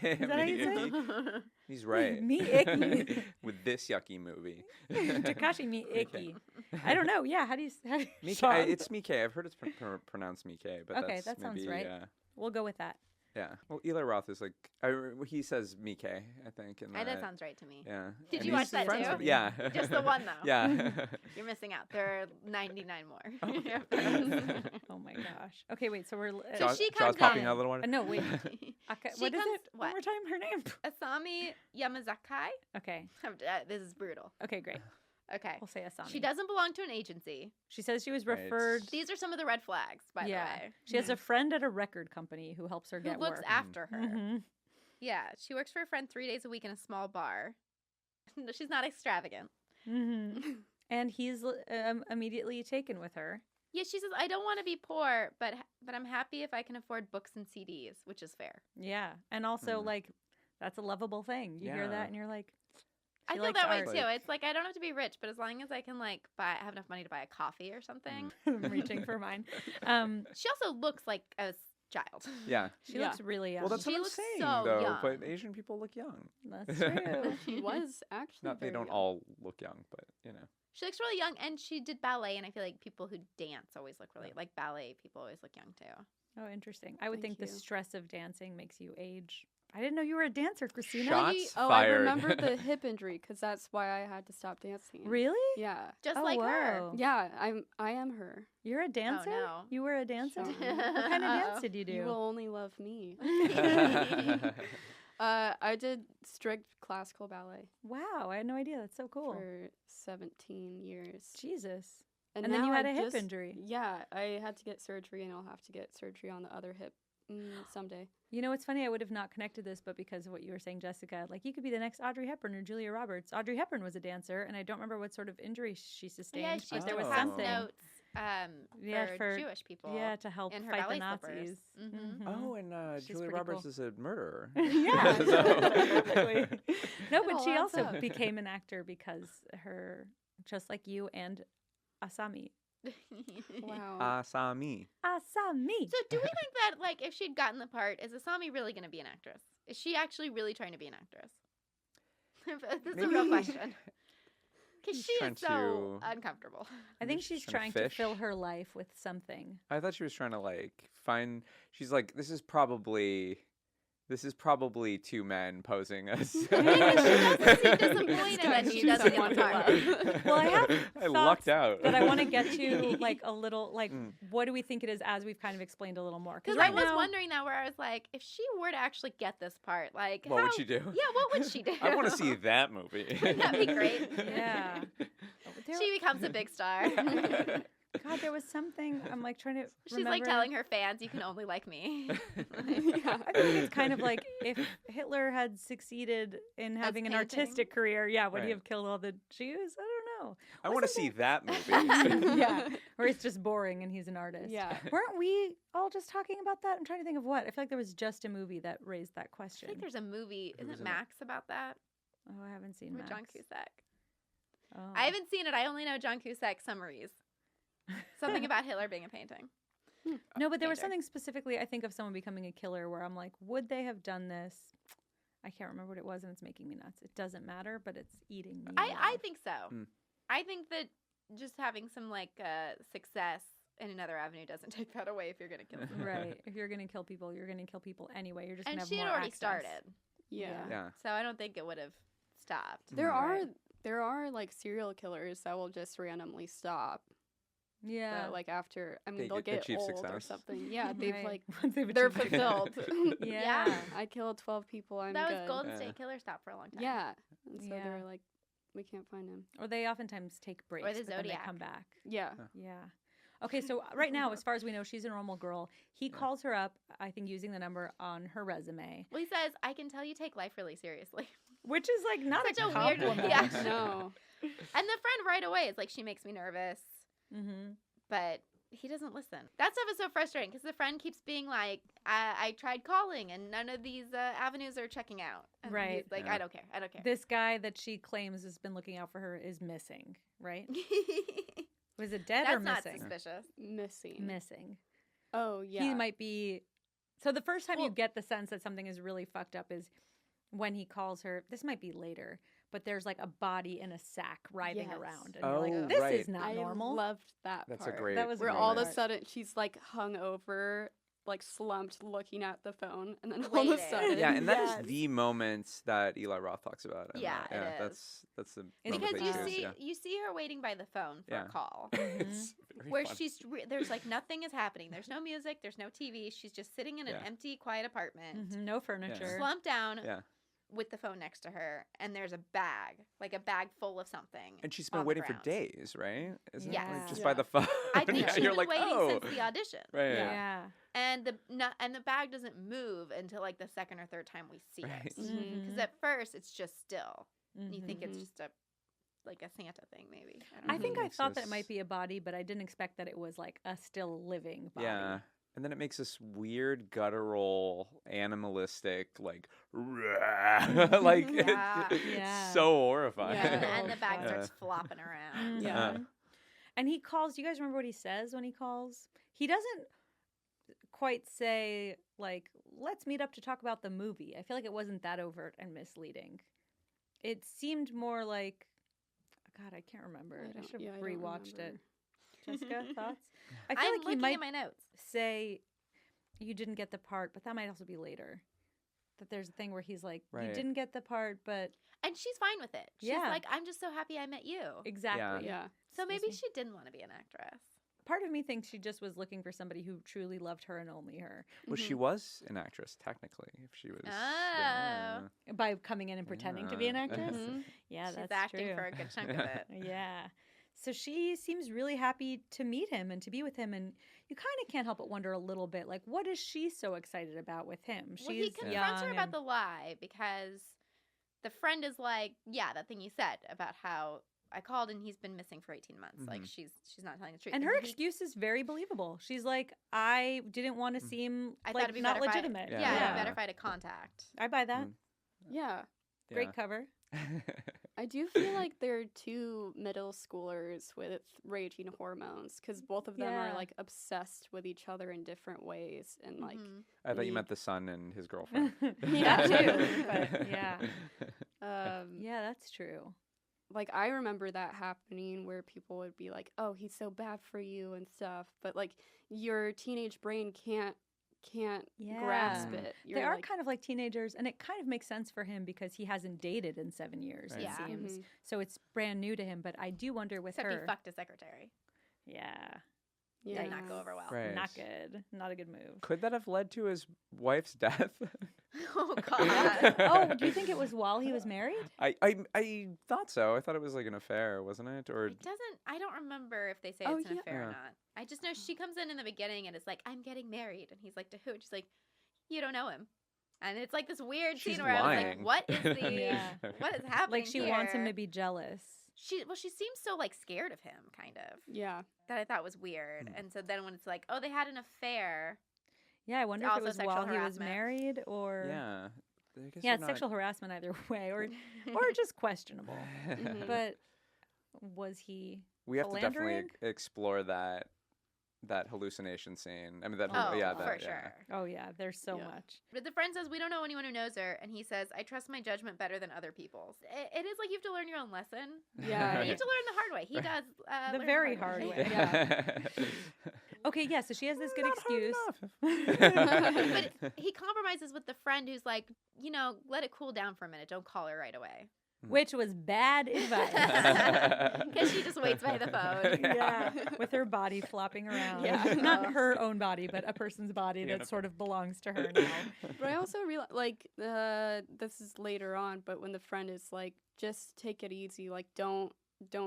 Is that how you say it? He's right. Miyake. With this yucky movie. Takashi Miyake. I don't know. Yeah. How do you? Mike, Sean? it's Mike. I've heard it's pronounced Mike, but Okay, that's that sounds maybe, right. We'll go with that. Yeah. Well, Eli Roth is like, he says Mike, I think. In That sounds right to me. Yeah. Did And you he's watch that friends too? with- Yeah. Just the one, though. Yeah. You're missing out. There are 99 more. Oh my gosh. Okay, wait. So we're. So Jaws, she Jaws comes popping in. out of the water. No, wait. Aka, She what is comes- it? what? One more time. Her name. Asami Yamazaki. Okay. This is brutal. Okay. Great. Okay. We'll say Asami. She doesn't belong to an agency. She says she was Right. referred. These are some of the red flags, by yeah. the way. She has a friend at a record company who helps her Who get looks work. after her. Mhm. Yeah, she works for a friend 3 days a week in a small bar. She's not extravagant. Mhm. And he's immediately taken with her. Yeah, she says, I don't want to be poor, but I'm happy if I can afford books and CDs, which is fair. Yeah. And also, Hmm. like, that's a lovable thing. You hear Yeah. that and you're like, I she feel likes that way art. too. It's like I don't have to be rich, but as long as I can like have enough money to buy a coffee or something. I'm reaching for mine. She also looks like a child. Yeah. She Yeah. looks really young. Well, that's She what I'm looks saying, so though. young. But Asian people look young. That's true. She was actually. Not they very don't young. all look young, but you know. She looks really young, and she did ballet, and I feel like people who dance always look really like ballet people always look young too. Oh, interesting. I would Thank think the you. stress of dancing makes you age. I didn't know you were a dancer, Christina. Shots I fired. remember the hip injury because that's why I had to stop dancing. Really? Yeah. Just Oh, like her. whoa. Yeah, I am her. You're a dancer? no. You were a dancer? Shawn. What kind of dance Uh-oh. did you do? You will only love me. I did strict classical ballet Wow, I had no idea. That's so cool. for 17 years. Jesus. And And then now you had I a hip just- injury. Yeah, I had to get surgery, and I'll have to get surgery on the other hip someday. You know, it's funny. I would have not connected this, but because of what you were saying, Jessica, like you could be the next Audrey Hepburn or Julia Roberts. Audrey Hepburn was a dancer, and I don't remember what sort of injury she sustained, Yeah, she but there was Oh. passed something. notes Yeah, for for- Jewish people. Yeah, to help in her fight the ballet slippers. Nazis. Mhm. Mhm. Oh, and She's Julia pretty Roberts cool. is a murderer. Yeah, exactly. No, It but all she adds also up. became an actor because her, just like you and Asami. Wow. Asami. Asami. So do we think that, like, if she'd gotten the part, is Asami really going to be an actress? Is she actually really trying to be an actress? This is a real Maybe- question. Because She's she trying is so to- uncomfortable. I think She's she's trying trying to to fill fish. her life with something. I thought she was trying to like find. She's like, this is probably two men posing as. She doesn't seem disappointed that she doesn't get the part. Well, I have I thoughts lucked out. that I want to get to, like a little, like Mm. what do we think it is as we've kind of explained a little more? Because right I was now, wondering that, where I was like, if she were to actually get this part, like, What how, would she do? Yeah, what would she do? I want to see that movie. Wouldn't that be great? Yeah. There- She becomes a big star. God, there was something. I'm like trying to. She's like remember. telling her fans, "You can only like me." Yeah. I think it's kind of like if Hitler had succeeded in having an painting. artistic career, yeah, would he Right. have killed all the Jews? I don't know. I want to Wasn't see that movie. Yeah, or it's just boring and he's an artist. Yeah. Weren't we all just talking about that? I'm trying to think of what. I feel like there was just a movie that raised that I question. think there's a movie, Who was isn't in it? Max about that? Oh, I haven't seen With Max. John Cusack. Oh. I haven't seen it. I only know John Cusack summaries. Something about Hitler being a painting. No, but there was Painter. something specifically, I think, of someone becoming a killer where I'm like, would they have done this? I can't remember what it was, and it's making me nuts. It doesn't matter, but it's eating me. I alive. think so. Mm. I think that just having some like success in another avenue doesn't take that away if you're gonna kill someone. Right. If you're gonna kill people, you're gonna kill people anyway. You're just And gonna have she had more already access. started, Yeah. Yeah. so I don't think it would have stopped. There Right. are like serial killers that will just randomly stop. Yeah. Like after, I mean, They they'll get- get achieve old or success. something. Yeah, they've Right. like Once they've they're achieved fulfilled. success. Yeah. I killed 12 people. I'm That was good. Golden Yeah. State Killer stop for a long time. Yeah, and so Yeah. they're like, we can't find him. Or they oftentimes take breaks, the but then they Zodiac. come back. Yeah. Yeah. Okay, so right now, as far as we know, she's a normal girl. He calls her up, I think, using the number on her resume, Well, he says, "I can tell you take life really seriously," which is like not Such a a weird- compliment. yeah. No. and the friend right away is like, "She makes me nervous," Mm-hmm. but he doesn't listen. That stuff is so frustrating because the friend keeps being like, I tried calling and none of these avenues are checking out." And Right. he's like, Yeah. I don't care. This guy that she claims has been looking out for her is missing, right? Was it dead or That's not missing? suspicious. Missing. Missing. Oh, yeah. He might be. So the first time you Well- get the sense that something is really fucked up is when he calls her. This might be later, but there's like a body in a sack writhing Yes. around, and Oh, you're like, "This right. is not I normal." loved that That's part. a great. That was a Where great all of a part. sudden she's like hung over, like slumped looking at the phone. And then all of a Waiting. sudden. Yeah, and that Yes. is the moment that Eli Roth talks about. in Yeah, that. it yeah, is. that's the It's moment Because they you choose, see yeah. you see her waiting by the phone for Yeah. a call. It's very Where fun. there's like nothing is happening. There's no music. There's no TV. She's just sitting in an Yeah. empty, quiet apartment, Mhm, no furniture. slumped down Yeah, with the phone next to her, and there's a bag, like a bag full of something. and she's on been the waiting for ground. days, right? Isn't it? Like, Yes. just Yeah. by the phone. I think yeah, she's you're been like, waiting oh, since the audition. right. Yeah. Yeah. And the bag doesn't move until like the second or third time we see Right. it. Mhm. Because at first it's just still. And you think it's Mhm. just like a Santa thing, maybe. I think I Makes thought that it this- might be a body, but I didn't expect that it was like a still living body. Yeah. And then it makes this weird guttural, animalistic, like, like Yeah. it's Yeah. so horrifying. Yeah. and the bag Yeah. starts flopping around. Yeah. Mhm. And he calls. Do you guys remember what he says when he calls? He doesn't quite say like, "Let's meet up to talk about the movie." I feel like it wasn't that overt and misleading. It seemed more like, God, I can't remember. I should have rewatched it. Jessica, thoughts? I feel I'm like he looking might at my notes. say you didn't get the part, but that might also be later. That there's a thing where he's like, you Right. didn't get the part, but And she's fine with it. She's Yeah. like, I'm just so happy I met you. exactly. Yeah. So maybe Excuse me. she didn't want to be an actress. Part of me thinks she just was looking for somebody who truly loved her and only her Well, she was an actress technically. If she was. Oh. by coming in and pretending to be an Yeah. actress. Mhm. Yeah, She's that's acting true. for a good chunk of it. Yeah. So she seems really happy to meet him and to be with him. And you kind of can't help but wonder a little bit, like, what is she so excited about with him? Well, he confronts her young about and- the lie because the friend is like, yeah, that thing you said about how I called and he's been missing for 18 months. Like, she's not telling the truth. And her he- excuse is very believable. She's like, I didn't want to seem I thought like it'd be not better if I- legitimate. Yeah, Yeah. better if I had a contact. I buy that. Yeah. Great cover. I do feel like they're two middle schoolers with raging hormones because both of them Yeah. are like obsessed with each other in different ways and like Mhm. I thought you need- meant the son and his girlfriend. Yeah, too. But yeah. um Yeah, that's true. like I remember that happening where people would be like, "Oh, he's so bad for you" and stuff, but like your teenage brain can't grasp Yeah. it. They You're are like, kind of like teenagers, and it kind of makes sense for him because he hasn't dated in 7 years, Right. it Yeah. seems. Mhm. So it's brand new to him, but I do wonder with Except her. he fucked his secretary. Yeah. yeah. Did not go over well. Right. Not good. Not a good move. Could that have led to his wife's death? Oh, God. Oh, do you think it was while he was married? I thought so. I thought it was like an affair, wasn't it? Or I don't remember if they say Oh, it's an yeah. affair or Yeah. not. I just know she comes in the beginning and is like, I'm getting married. And he's like, to who? And she's like, you don't know him. And it's like this weird She's scene where I was lying. like, what is the, Yeah. what is happening Like she wants him here? to be jealous. She seems so like scared of him, kind of. Yeah. That I thought was weird. And so then when it's like, oh, they had an affair. Yeah, I wonder if it Also was sexual while he was harassment. married or yeah. I guess yeah, you're it's not- sexual harassment either way, or just questionable. Mhm. But was he? we have to definitely philandering? explore that hallucination scene. I mean that. Oh, yeah, for that, sure. yeah. Oh yeah, there's so Yeah. much. But the friend says, we don't know anyone who knows her. And he says, I trust my judgment better than other people's. It is like you have to learn your own lesson. Yeah. You have to learn the hard way. He does. The learn very hard way. Yeah. Okay, yeah. So she has this good Not hard excuse. enough. But he compromises with the friend who's like, let it cool down for a minute. Don't call her right away. Which was bad advice. Because she just waits by the phone. Yeah, with her body flopping around. Yeah. Not her own body, but a person's body Yeah. that sort of belongs to her now. But I also realize, like, this is later on, but when the friend is like, just take it easy, like, don't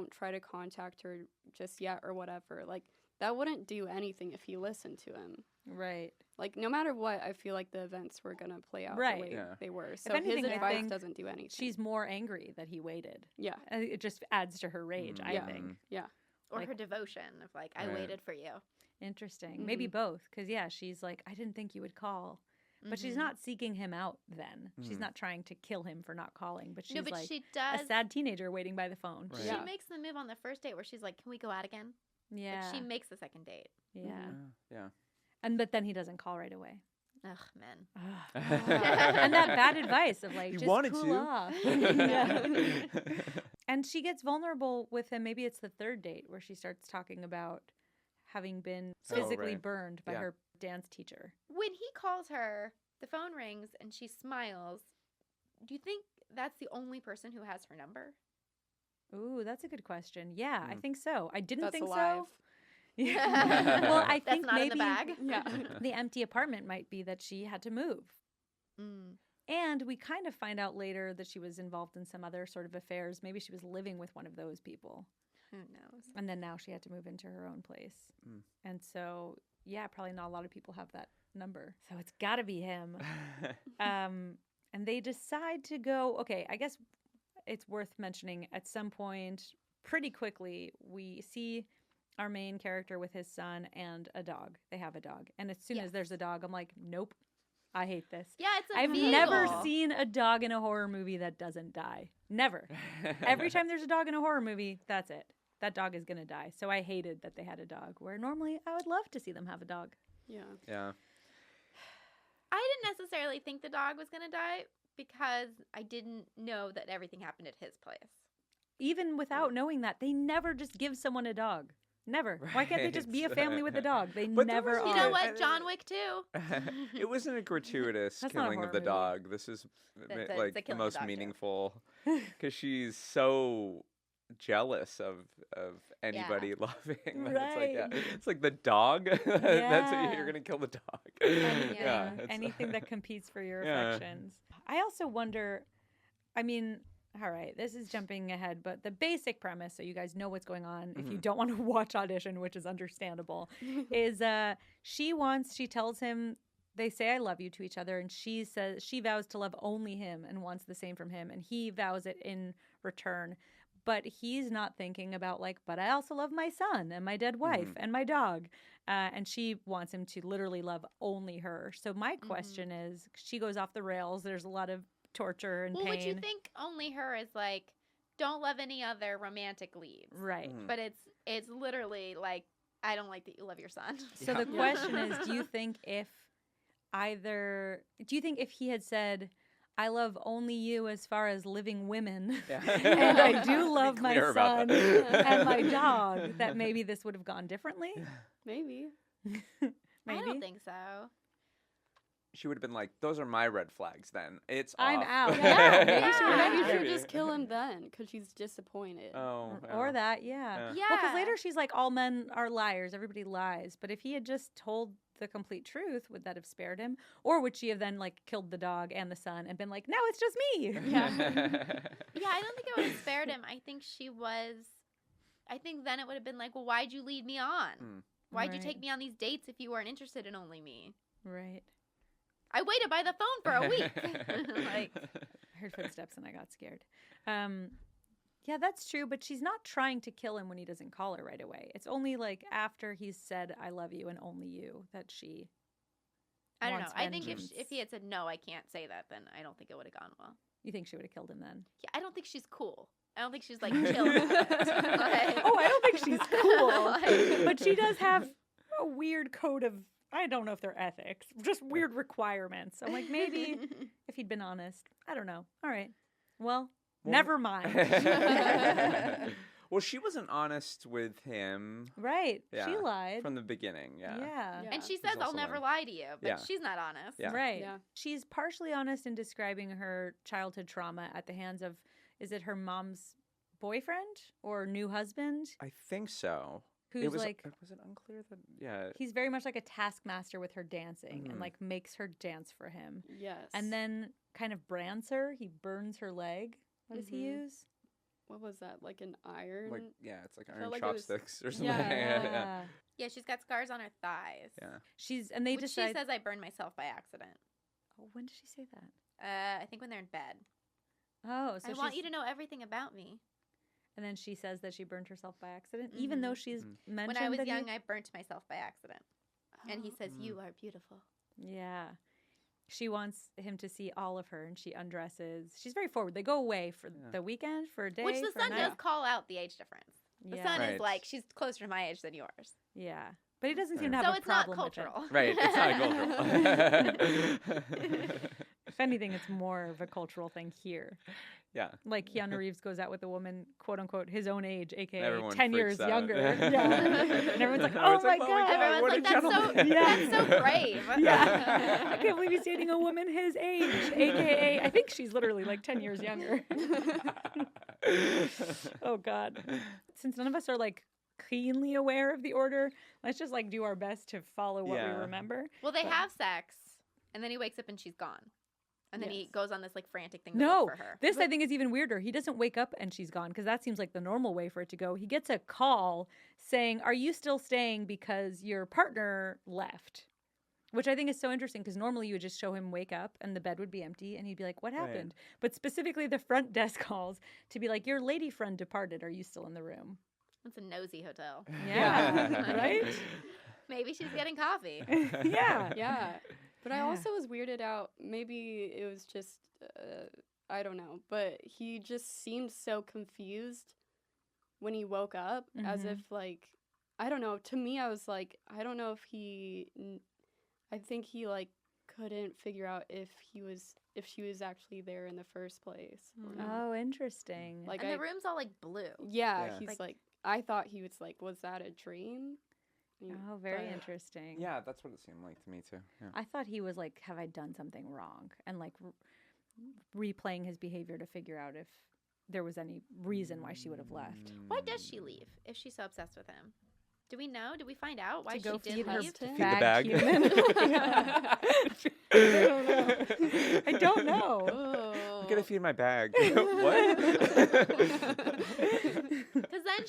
try to contact her just yet or whatever. Like, that wouldn't do anything if he listened to him. Right. Like, no matter what, I feel like the events were gonna play out Right. the way Yeah. they were. So anything, his I advice think doesn't do anything. She's more angry that he waited. yeah, It just adds to her rage, I Yeah. think. yeah. Or Like- her devotion of like, I Right. waited for you. Interesting. Maybe both, because yeah, she's like, I didn't think you would call, but she's Mhm. not seeking him out. Then she's Mhm. not trying to kill him for not calling, but she's No, but like she a does. sad teenager waiting by the phone. Right. She Yeah. makes the move on the first date where she's like, can we go out again? Yeah, Like, she makes the second date. yeah, Yeah. but then he doesn't call right away. Ugh, men. And that bad advice of like, You just wanted cool to. off. Yeah. And she gets vulnerable with him. Maybe it's the third date where she starts talking about having been Oh, physically right. burned by Yeah. her dance teacher. When he calls her, the phone rings and she smiles. Do you think that's the only person who has her number? Ooh, that's a good question. Yeah, I Mm. think so. I didn't That's think alive. so. Yeah. Well, I That's think not maybe in the bag. Yeah. the empty apartment might be that she had to move. Mm. And we kind of find out later that she was involved in some other sort of affairs. Maybe she was living with one of those people. Who knows? And then now she had to move into her own place. Mm. And so, yeah, probably not a lot of people have that number. So it's got to be him. And they decide to go. Okay, I guess it's worth mentioning at some point, pretty quickly, we see our main character with his son and a dog. They have a dog. And as soon as there's a dog, I'm like, nope, I hate this. Yeah, it's a I've beagle. never seen a dog in a horror movie that doesn't die. Never. Every time there's a dog in a horror movie, that's it. That dog is going to die. So I hated that they had a dog, where normally I would love to see them have a dog. Yeah. Yeah. I didn't necessarily think the dog was going to die because I didn't know that everything happened at his place. Even without knowing that, they never just give someone a dog. Never. Why can't they just be a Right. family with a dog? They But there never was- are. You know what? John Wick too. It wasn't a gratuitous That's not a killing of horror the movie. dog. This is It's a like the killing the most dog joke. meaningful because she's so jealous of anybody loving. That It's like, yeah, Right. it's like the dog. That's what Yeah. you're gonna kill the dog. Yeah. it's- Anything that competes for your Yeah. affections. I also wonder, I mean, all right, this is jumping ahead, but the basic premise, so you guys know what's going on if you Mhm. don't want to watch Audition, which is understandable, is she tells him, they say I love you to each other, and she says she vows to love only him and wants the same from him, and he vows it in return. But he's not thinking about but I also love my son and my dead wife and my dog. And she wants him to literally love only her. So my question is, she goes off the rails. There's a lot of torture and Well, pain. would you think only her is like, don't love any other romantic leads? Right. Mhm. But it's literally like, I don't like that you love your son. So Yeah. the question is, do you think if he had said, I love only you as far as living women, Yeah. and I do Be love my clear about son that. and my dog, that maybe this would have gone differently? Maybe. Maybe. I don't think so. She would have been like, "Those are my red flags." Then it's I'm off. out. Yeah, maybe Yeah. she would Maybe. just kill him then because she's disappointed. Oh, Or yeah. that, yeah. Yeah. Well, because later she's like, all men are liars. Everybody lies. But if he had just told the complete truth, would that have spared him? Or would she have then killed the dog and the son and been like, no, it's just me? Yeah, I don't think it would have spared him. I think then it would have been like, well, why'd you lead me on? Mm. Why'd you Right. take me on these dates if you weren't interested in only me? Right. I waited by the phone for a week. Like, I heard footsteps and I got scared. Yeah, that's true. But she's not trying to kill him when he doesn't call her right away. It's only after he's said, I love you and only you, that she I don't know. wants I think vengeance. if he had said, no, I can't say that, then I don't think it would have gone well. You think she would have killed him then? Yeah, I don't think she's cool. I don't think she's like chill. Like- Oh, I don't think she's cool. Like- But she does have a weird code of, I don't know if they're ethics, just weird requirements. I'm like, maybe if he'd been honest. I don't know. All right. Well, never mind. Well, she wasn't honest with him Right. She Yeah, lied. from the beginning. Yeah. Yeah. And she She's says, I'll also never lying. lie to you. But Yeah. she's not honest. Yeah. Right. Yeah. She's partially honest in describing her childhood trauma at the hands of, is it her mom's boyfriend or new husband? I think so. Who's it was was it unclear that yeah. he's very much like a taskmaster with her dancing and Mhm. makes her dance for him. Yes. And then kind of brands her. He burns her leg. What does he Mhm. use? what was that? Like an iron? Like yeah, it's like felt iron like it was- chopsticks or something. Yeah. Yeah, she's got scars on her thighs. Yeah. She's and they Which decide. she says I burned myself by accident. Oh, when did she say that? I think when they're in bed. Oh, so I want she's- you to know everything about me. And then she says that she burned herself by accident, even though she's Mhm. mentioned When I was that he- young, I burnt myself by accident. And he says, Mm. you are beautiful. Yeah. She wants him to see all of her, and she undresses. She's very forward. They go away for Yeah. the weekend, for a day, Which the for a son night. does call out the age difference. The Yeah. son Right. is like, she's closer to my age than yours. Yeah. But he doesn't seem to Right. have So a it's not problem with it. cultural. Right. It's not cultural. If anything, it's more of a cultural thing here. Yeah. Like Keanu Reeves goes out with a woman, quote unquote, his own age, aka Everyone 10 freaks years out. younger. Yeah. And everyone's like, oh Everyone's my like, God. Everyone's what a like, that's so, gentleman. Yeah. that's so brave. Yeah. I can't believe he's dating a woman his age, aka, I think she's literally like 10 years younger. Oh God. Since none of us are keenly aware of the order, let's just do our best to follow what Yeah. we remember. Well, they But- have sex, and then he wakes up and she's gone. And then he Yes. goes on this frantic thing to No, look for her. this I think is even weirder. He doesn't wake up and she's gone because that seems like the normal way for it to go. He gets a call saying, "Are you still staying because your partner left?" Which I think is so interesting because normally you would just show him wake up and the bed would be empty and he'd be like, "What Right. happened?" But specifically the front desk calls to be like, "Your lady friend departed. Are you still in the room?" It's a nosy hotel. Yeah, right? Maybe she's getting coffee. Yeah. Yeah. But I Yeah. also was weirded out. Maybe it was just, I don't know. But he just seemed so confused when he woke up, as Mhm. if, I don't know. To me, I was like, I don't know if I think he, couldn't figure out if she was actually there in the first place. Or not. Oh, interesting. Like, And the room's all blue. yeah, Yeah. he's Like- like, I thought he was like, was that a dream? Oh, very But- interesting. Yeah, that's what it seemed like to me too. Yeah. I thought he was like, have I done something wrong? And like replaying his behavior to figure out if there was any reason why she would have left. Why does she leave if she's so obsessed with him? Do we know? Do we find out why To go she feed did her leave? Feed the bag. I don't know. Oh. I'm gonna feed my bag. What? Because then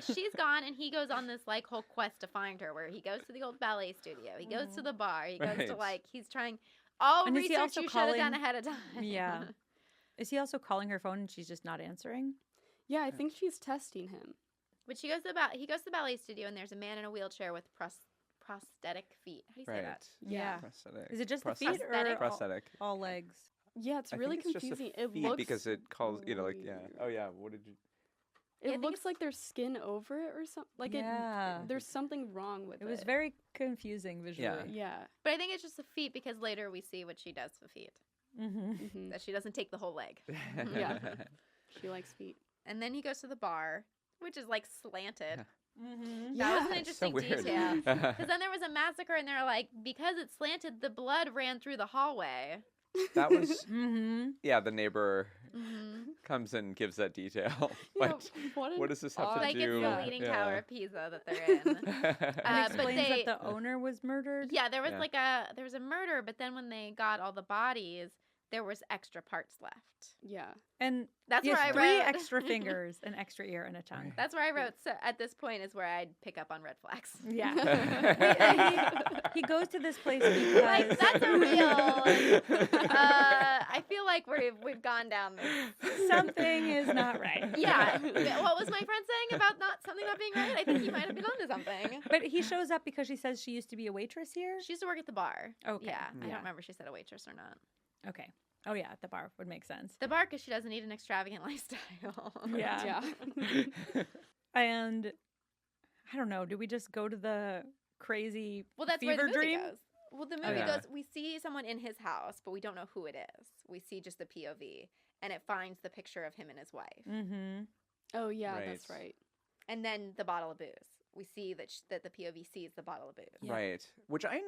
she's gone, and he goes on this like whole quest to find her, where he goes to the old ballet studio, he goes to the bar, he goes to Right. like he's trying all And is he research also you should have done calling- ahead of time. Yeah. Is he also calling her phone and she's just not answering? Yeah, I think she's testing him. But he goes to the ballet studio, and there's a man in a wheelchair with prosthetic feet. How do you say Right. that? Yeah. Prosthetic. Is it just the Prosthetic. feet or Prosthetic? Prosthetic. all legs? Yeah, it's I really think it's just the confusing. It feet looks because it calls like yeah. weird. Oh yeah. What did you? Yeah, I It think looks it's- like there's skin over it or something. Like Yeah. there's something wrong with it. It was very confusing visually. Yeah. But I think it's just the feet because later we see what she does to the feet. Mm-hmm. hmm That she doesn't take the whole leg. Yeah. She likes feet. And then he goes to the bar, which is like slanted. Mm-hmm. That was an So interesting weird. detail. Because then there was a massacre, and they're like, because it's slanted, the blood ran through the hallway. That was Mm-hmm. yeah. The neighbor Mm-hmm. comes and gives that detail. Yeah, But what what does this have odd- to Like do? it's the Leaning Tower of Pisa that they're in. And but explains they- that the owner was murdered. Yeah, there was Yeah. there was a murder, but then when they got all the bodies, there was extra parts left. Yeah. And That's he where I has wrote 3 extra fingers, an extra ear, and a tongue. Right. That's where I wrote. So at this point is where I'd pick up on red flags. Yeah. he goes to this place because Like that's a real. I feel like we've gone down this. something is not right. Yeah. What was my friend saying about something not being right? I think he might have been onto something. But he shows up because she says she used to be a waitress here. She used to work at the bar. Okay. Yeah. I Yeah. don't remember if she said a waitress or not. Okay. Oh yeah, at the bar would make sense. The bar because she doesn't need an extravagant lifestyle. Yeah. Yeah. And I don't know. Do we just go to the crazy Well, that's fever where the movie dream? goes. Well, the movie Oh, yeah. goes. We see someone in his house, but we don't know who it is. We see just the POV, and it finds the picture of him and his wife, Mm-hmm. Oh yeah, that's Right. right. and then the bottle of booze. We see that that the POV sees the bottle of booze. Yeah. Right. Which I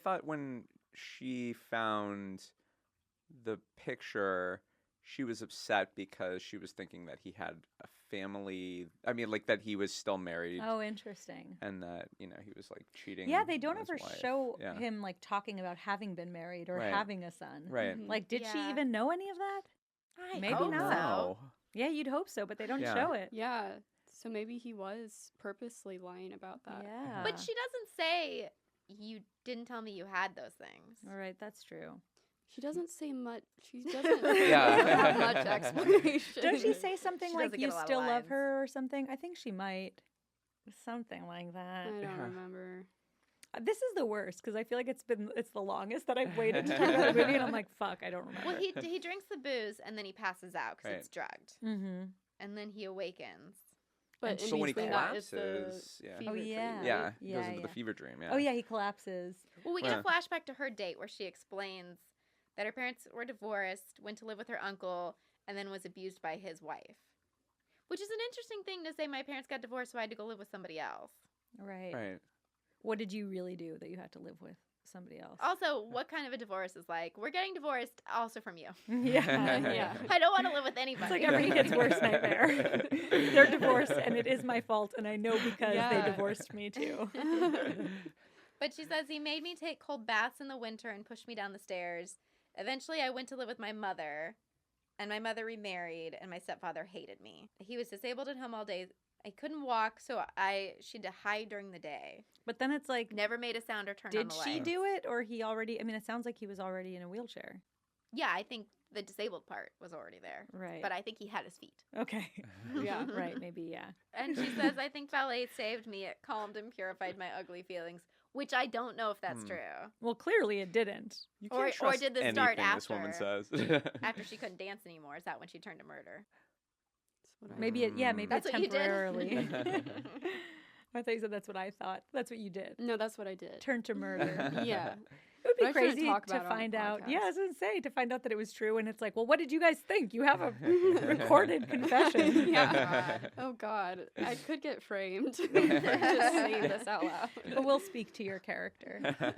thought when she found the picture, she was upset because she was thinking that he had a family. I mean, like that he was still married Oh, interesting. and that, he was like cheating. Yeah, they don't on his ever wife. show Yeah. him like talking about having been married or Right. having a son. Right. Mhm. Like, did she Yeah. even know any of that? I Maybe hope not. so. Yeah, you'd hope so, but they don't Yeah. show it. Yeah. So maybe he was purposely lying about that. Yeah. But she doesn't say you didn't tell me you had those things. All right, that's true. She doesn't say much. She doesn't Yeah. have much explanation. Does she say something She like doesn't you get a lot of still love lines. her or something? I think she might. Something like I that. don't Yeah. remember. This is the worst because I feel like it's the longest that I've waited to talk about a movie, and I'm like, fuck, I don't remember. Well, he drinks the booze and then he passes out because it's drugged, Mm-hmm. and then he awakens. But And in So when he between that is the collapses, yeah. fever Oh, dream, yeah. right? Yeah, he Yeah, goes into yeah. the fever dream. Yeah. Oh yeah, he collapses. Well, we get Yeah. a flashback to her date where she explains that her parents were divorced, went to live with her uncle, and then was abused by his wife. Which is an interesting thing to say. My parents got divorced, so I had to go live with somebody else. Right. Right. What did you really do that you had to live with somebody else? Also, what kind of a divorce is like? We're getting divorced, also from you. yeah. Yeah. I don't want to live with anybody. It's like every kid's worst nightmare. They're divorced, and it is my fault, and I know because Yeah. they divorced me too. But she says he made me take cold baths in the winter and pushed me down the stairs. Eventually, I went to live with my mother, and my mother remarried, and my stepfather hated me. He was disabled at home all day. I couldn't walk, so she had to hide during the day. But then it's like, Never made a sound or turned on did the she light. do it, or he already? I mean, it sounds like he was already in a wheelchair. Yeah, I think the disabled part was already there. Right. But I think he had his feet. Okay. Yeah. Right. Maybe. Yeah. And she says, I think ballet saved me. It calmed and purified my ugly feelings, which I don't know if that's true. Well, clearly it didn't. You Or- can't or trust did this anything start this woman after? says. After she couldn't dance anymore, is that when she turned to murder? That's what I Maybe it. Yeah. Maybe That's it what you did. temporarily. I thought you said that's what I thought. That's what you did. No, that's what I did. Turn to murder. Yeah. It would be But I shouldn't crazy talk to about it on find the out. Yeah, podcast. I was gonna say to find out that it was true, and it's like, well, what did you guys think? You have a recorded confession. Yeah. Oh God, I could get framed for just saying this out loud. But we'll speak to your character.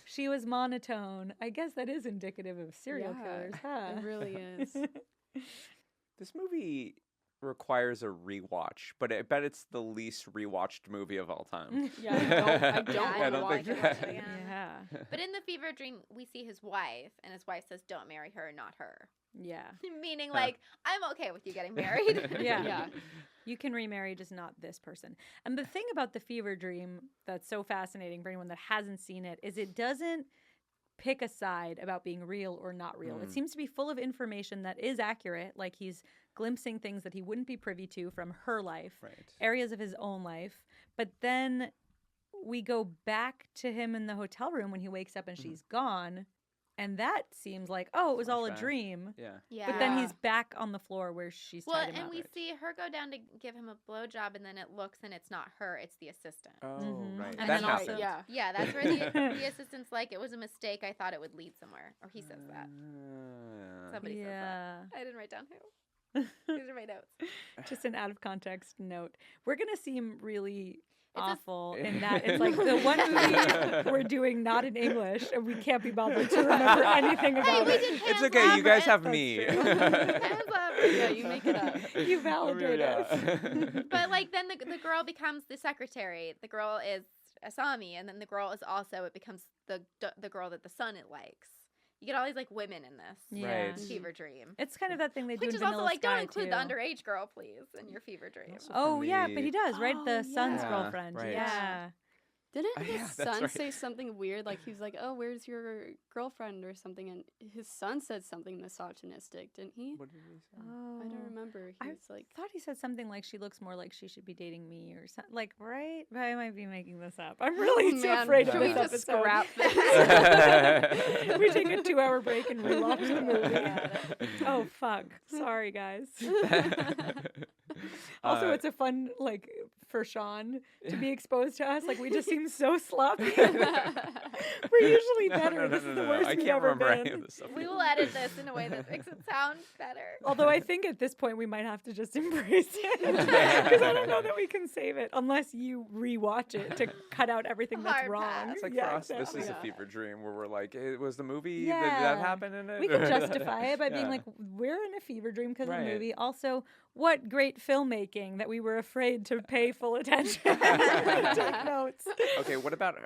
She was monotone. I guess that is indicative of serial Yeah, killers, huh? It really is. This movie requires a rewatch, but I bet it's the least rewatched movie of all time. Yeah, I don't Yeah, want to don't watch think- it. again. Yeah. But in the fever dream, we see his wife, and his wife says, "Don't marry her, not her." Yeah. Meaning, like, I'm okay with you getting married. Yeah. Yeah. You can remarry, just not this person. And the thing about the fever dream that's so fascinating for anyone that hasn't seen it is it doesn't pick a side about being real or not real. It seems to be full of information that is accurate, like he's glimpsing things that he wouldn't be privy to from her life, Right. areas of his own life. But then we go back to him in the hotel room when he wakes up and she's gone. And that seems like, oh, it was all a Flashback. dream. Yeah. Yeah. But then he's back on the floor where she's well, tied him and up. we see her go down to give him a blowjob, and then it looks, and it's not her; it's the assistant. Oh, Mhm. right. And that then happened. also- Yeah. Yeah, that's where the assistant's like, it was a mistake. I thought it would lead somewhere, or he says that. Somebody says that. Yeah. I didn't write down who. These are my notes. Just an out of context note. We're going to seem really It's a- awful in that it's like the one movie we're doing not in English and we can't be bothered to remember anything Hey, about we it. did It's Hands okay. You guys have Labyrinth. me. Hands Labyrinth. Yeah, you make it up. You validate us. But like then the girl becomes the secretary. The girl is Asami, and then the girl is also it becomes the girl that the son it likes. You get all these like women in this Yeah. Right. fever dream, It's kind of that thing they do which in is also Vanilla like don't Sky, include too. the underage girl, please, in your fever dream. Also Oh, for yeah, me- but he does, right? Oh, The son's yeah. girlfriend. Right. Yeah. Didn't Yeah, his that's son right. say something weird? Like he was like, "Oh, where's your girlfriend?" or something, and his son said something misogynistic, didn't he? What did he say? Oh. I don't remember. He I was like, thought he said something like she looks more like she should be dating me or something. Like, right? But I might be making this up. I'm really too Man, afraid of should we this just episode. scrap this? We take a 2-hour break and rewatch the movie. Oh, fuck. Sorry, guys. Also, it's a fun, like, for Shawn to be exposed to us. Like, we just seem so sloppy. We're usually better. This is the worst I we've can't ever remember any been. of this stuff. We will edit this in a way that makes it sound better. Although I think at this point we might have to just embrace it. Because I don't know that we can save it unless you rewatch it to cut out everything that's Hard wrong. pass. It's like Yeah, for us, this exactly. is a Yeah. fever dream where we're like, it was the movie Yeah. that happened in it. We can justify it by being Yeah. like, we're in a fever dream because of the Right. movie. Also, what great filmmaking that we were afraid to pay full attention. Take notes. Okay, what about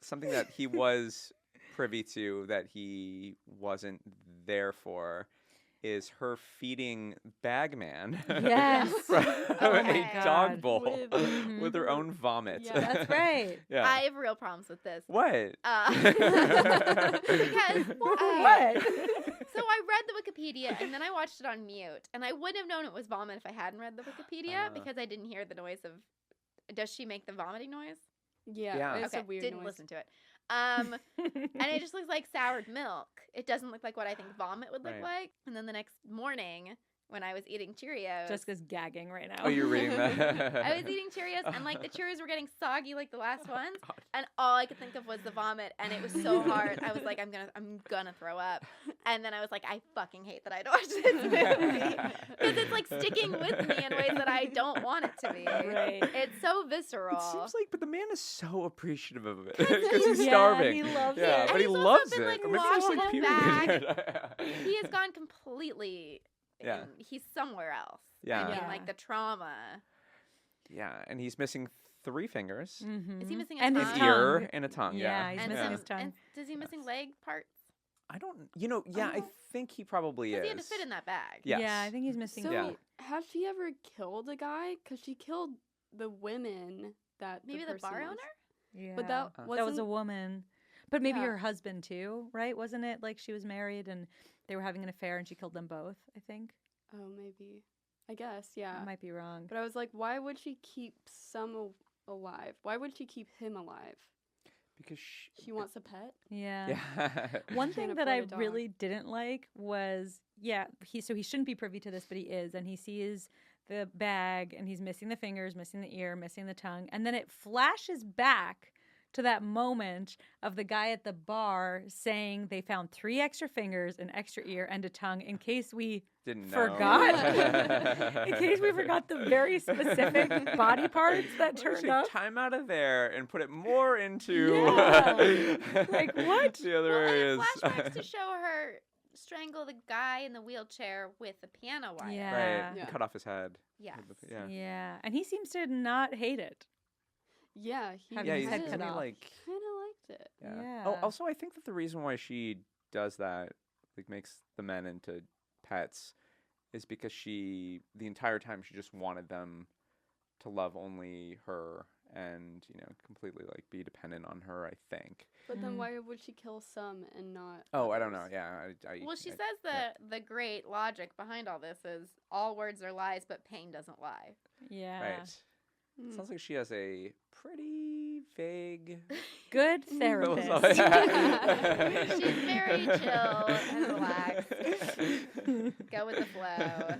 something that he was privy to that he wasn't there for is her feeding Bagman Yes. from Oh a my dog God. bowl With- with her own vomit. Yeah. That's right. Yeah. I have real problems with this. What? Because What? so I read the Wikipedia and then I watched it on mute, and I wouldn't have known it was vomit if I hadn't read the Wikipedia because I didn't hear the noise of. Does she make the vomiting noise? yeah, Yeah. it's Okay, a weird didn't noise. listen to it. And it just looks like soured milk. It doesn't look like what I think vomit would look Right. like. And then the next morning, when I was eating Cheerios, Jessica's gagging right now. Oh, you're reading that? I was eating Cheerios, and like the Cheerios were getting soggy like the last ones, and all I could think of was the vomit, and it was so hard. I was like, I'm gonna throw up, and then I was like, I fucking hate that I had to watch this movie because it's like sticking with me in ways that I don't want it to be. Right. It's so visceral. It seems like, but the man is so appreciative of it because he's Yeah, starving. he loves yeah, it. but And he he's also loves been, it. like, Or maybe there's, washing like, him puberty. back. He has gone completely. Yeah. He's somewhere else. Yeah. I mean, Yeah. like the trauma. Yeah, and he's missing 3 fingers, Mhm. Is he missing a And tongue? his an tongue. ear, and a tongue. Yeah, he's and missing some- his tongue. And is he missing leg parts? I don't. Yeah, I Oh. think he probably is. Because he had to fit in that bag. Yes. Yeah, I think he's missing. So, Yeah. has she ever killed a guy? Because she killed the women that Maybe the person bar was- owner? Yeah. But that That that was a wasn't. woman. But maybe Yeah. her husband too, right? Wasn't it like she was married and they were having an affair and she killed them both, I think? Oh, maybe. I guess, yeah. I might be wrong. But I was like, why would she keep some alive? Why would she keep him alive? Because She wants a pet? Yeah. Yeah. One Can't thing that I afford a dog. really didn't like was, he shouldn't be privy to this, but he is, and he sees the bag, and he's missing the fingers, missing the ear, missing the tongue. And then it flashes back to that moment of the guy at the bar saying they found 3 extra fingers, an extra ear, and a tongue in case we Didn't forgot. In case we forgot the very specific body parts that turned Actually, up. time out of there and put it more into Yeah. Like, what? the other Well, areas. and flashbacks to show her strangle the guy in the wheelchair with the piano wire. Yeah. Right. Yeah. Cut off his head. Yes. Yeah. Yeah. And he seems to not hate it. Yeah, he Having Yeah, his he's head kind cut really off. like. of liked it. Yeah. Yeah. Oh, also, I think that the reason why she does that, like, makes the men into pets, is because the entire time she just wanted them to love only her and, completely, like, be dependent on her, I think. But then Mm. why would she kill some and not Oh, I don't know. others? Yeah. Well, she I- says yeah. the great logic behind all this is all words are lies, but pain doesn't lie. Yeah. Right. Mm. Sounds like she has a pretty vague. Good philosophy. therapist. She's very chill and relaxed. Go with the flow.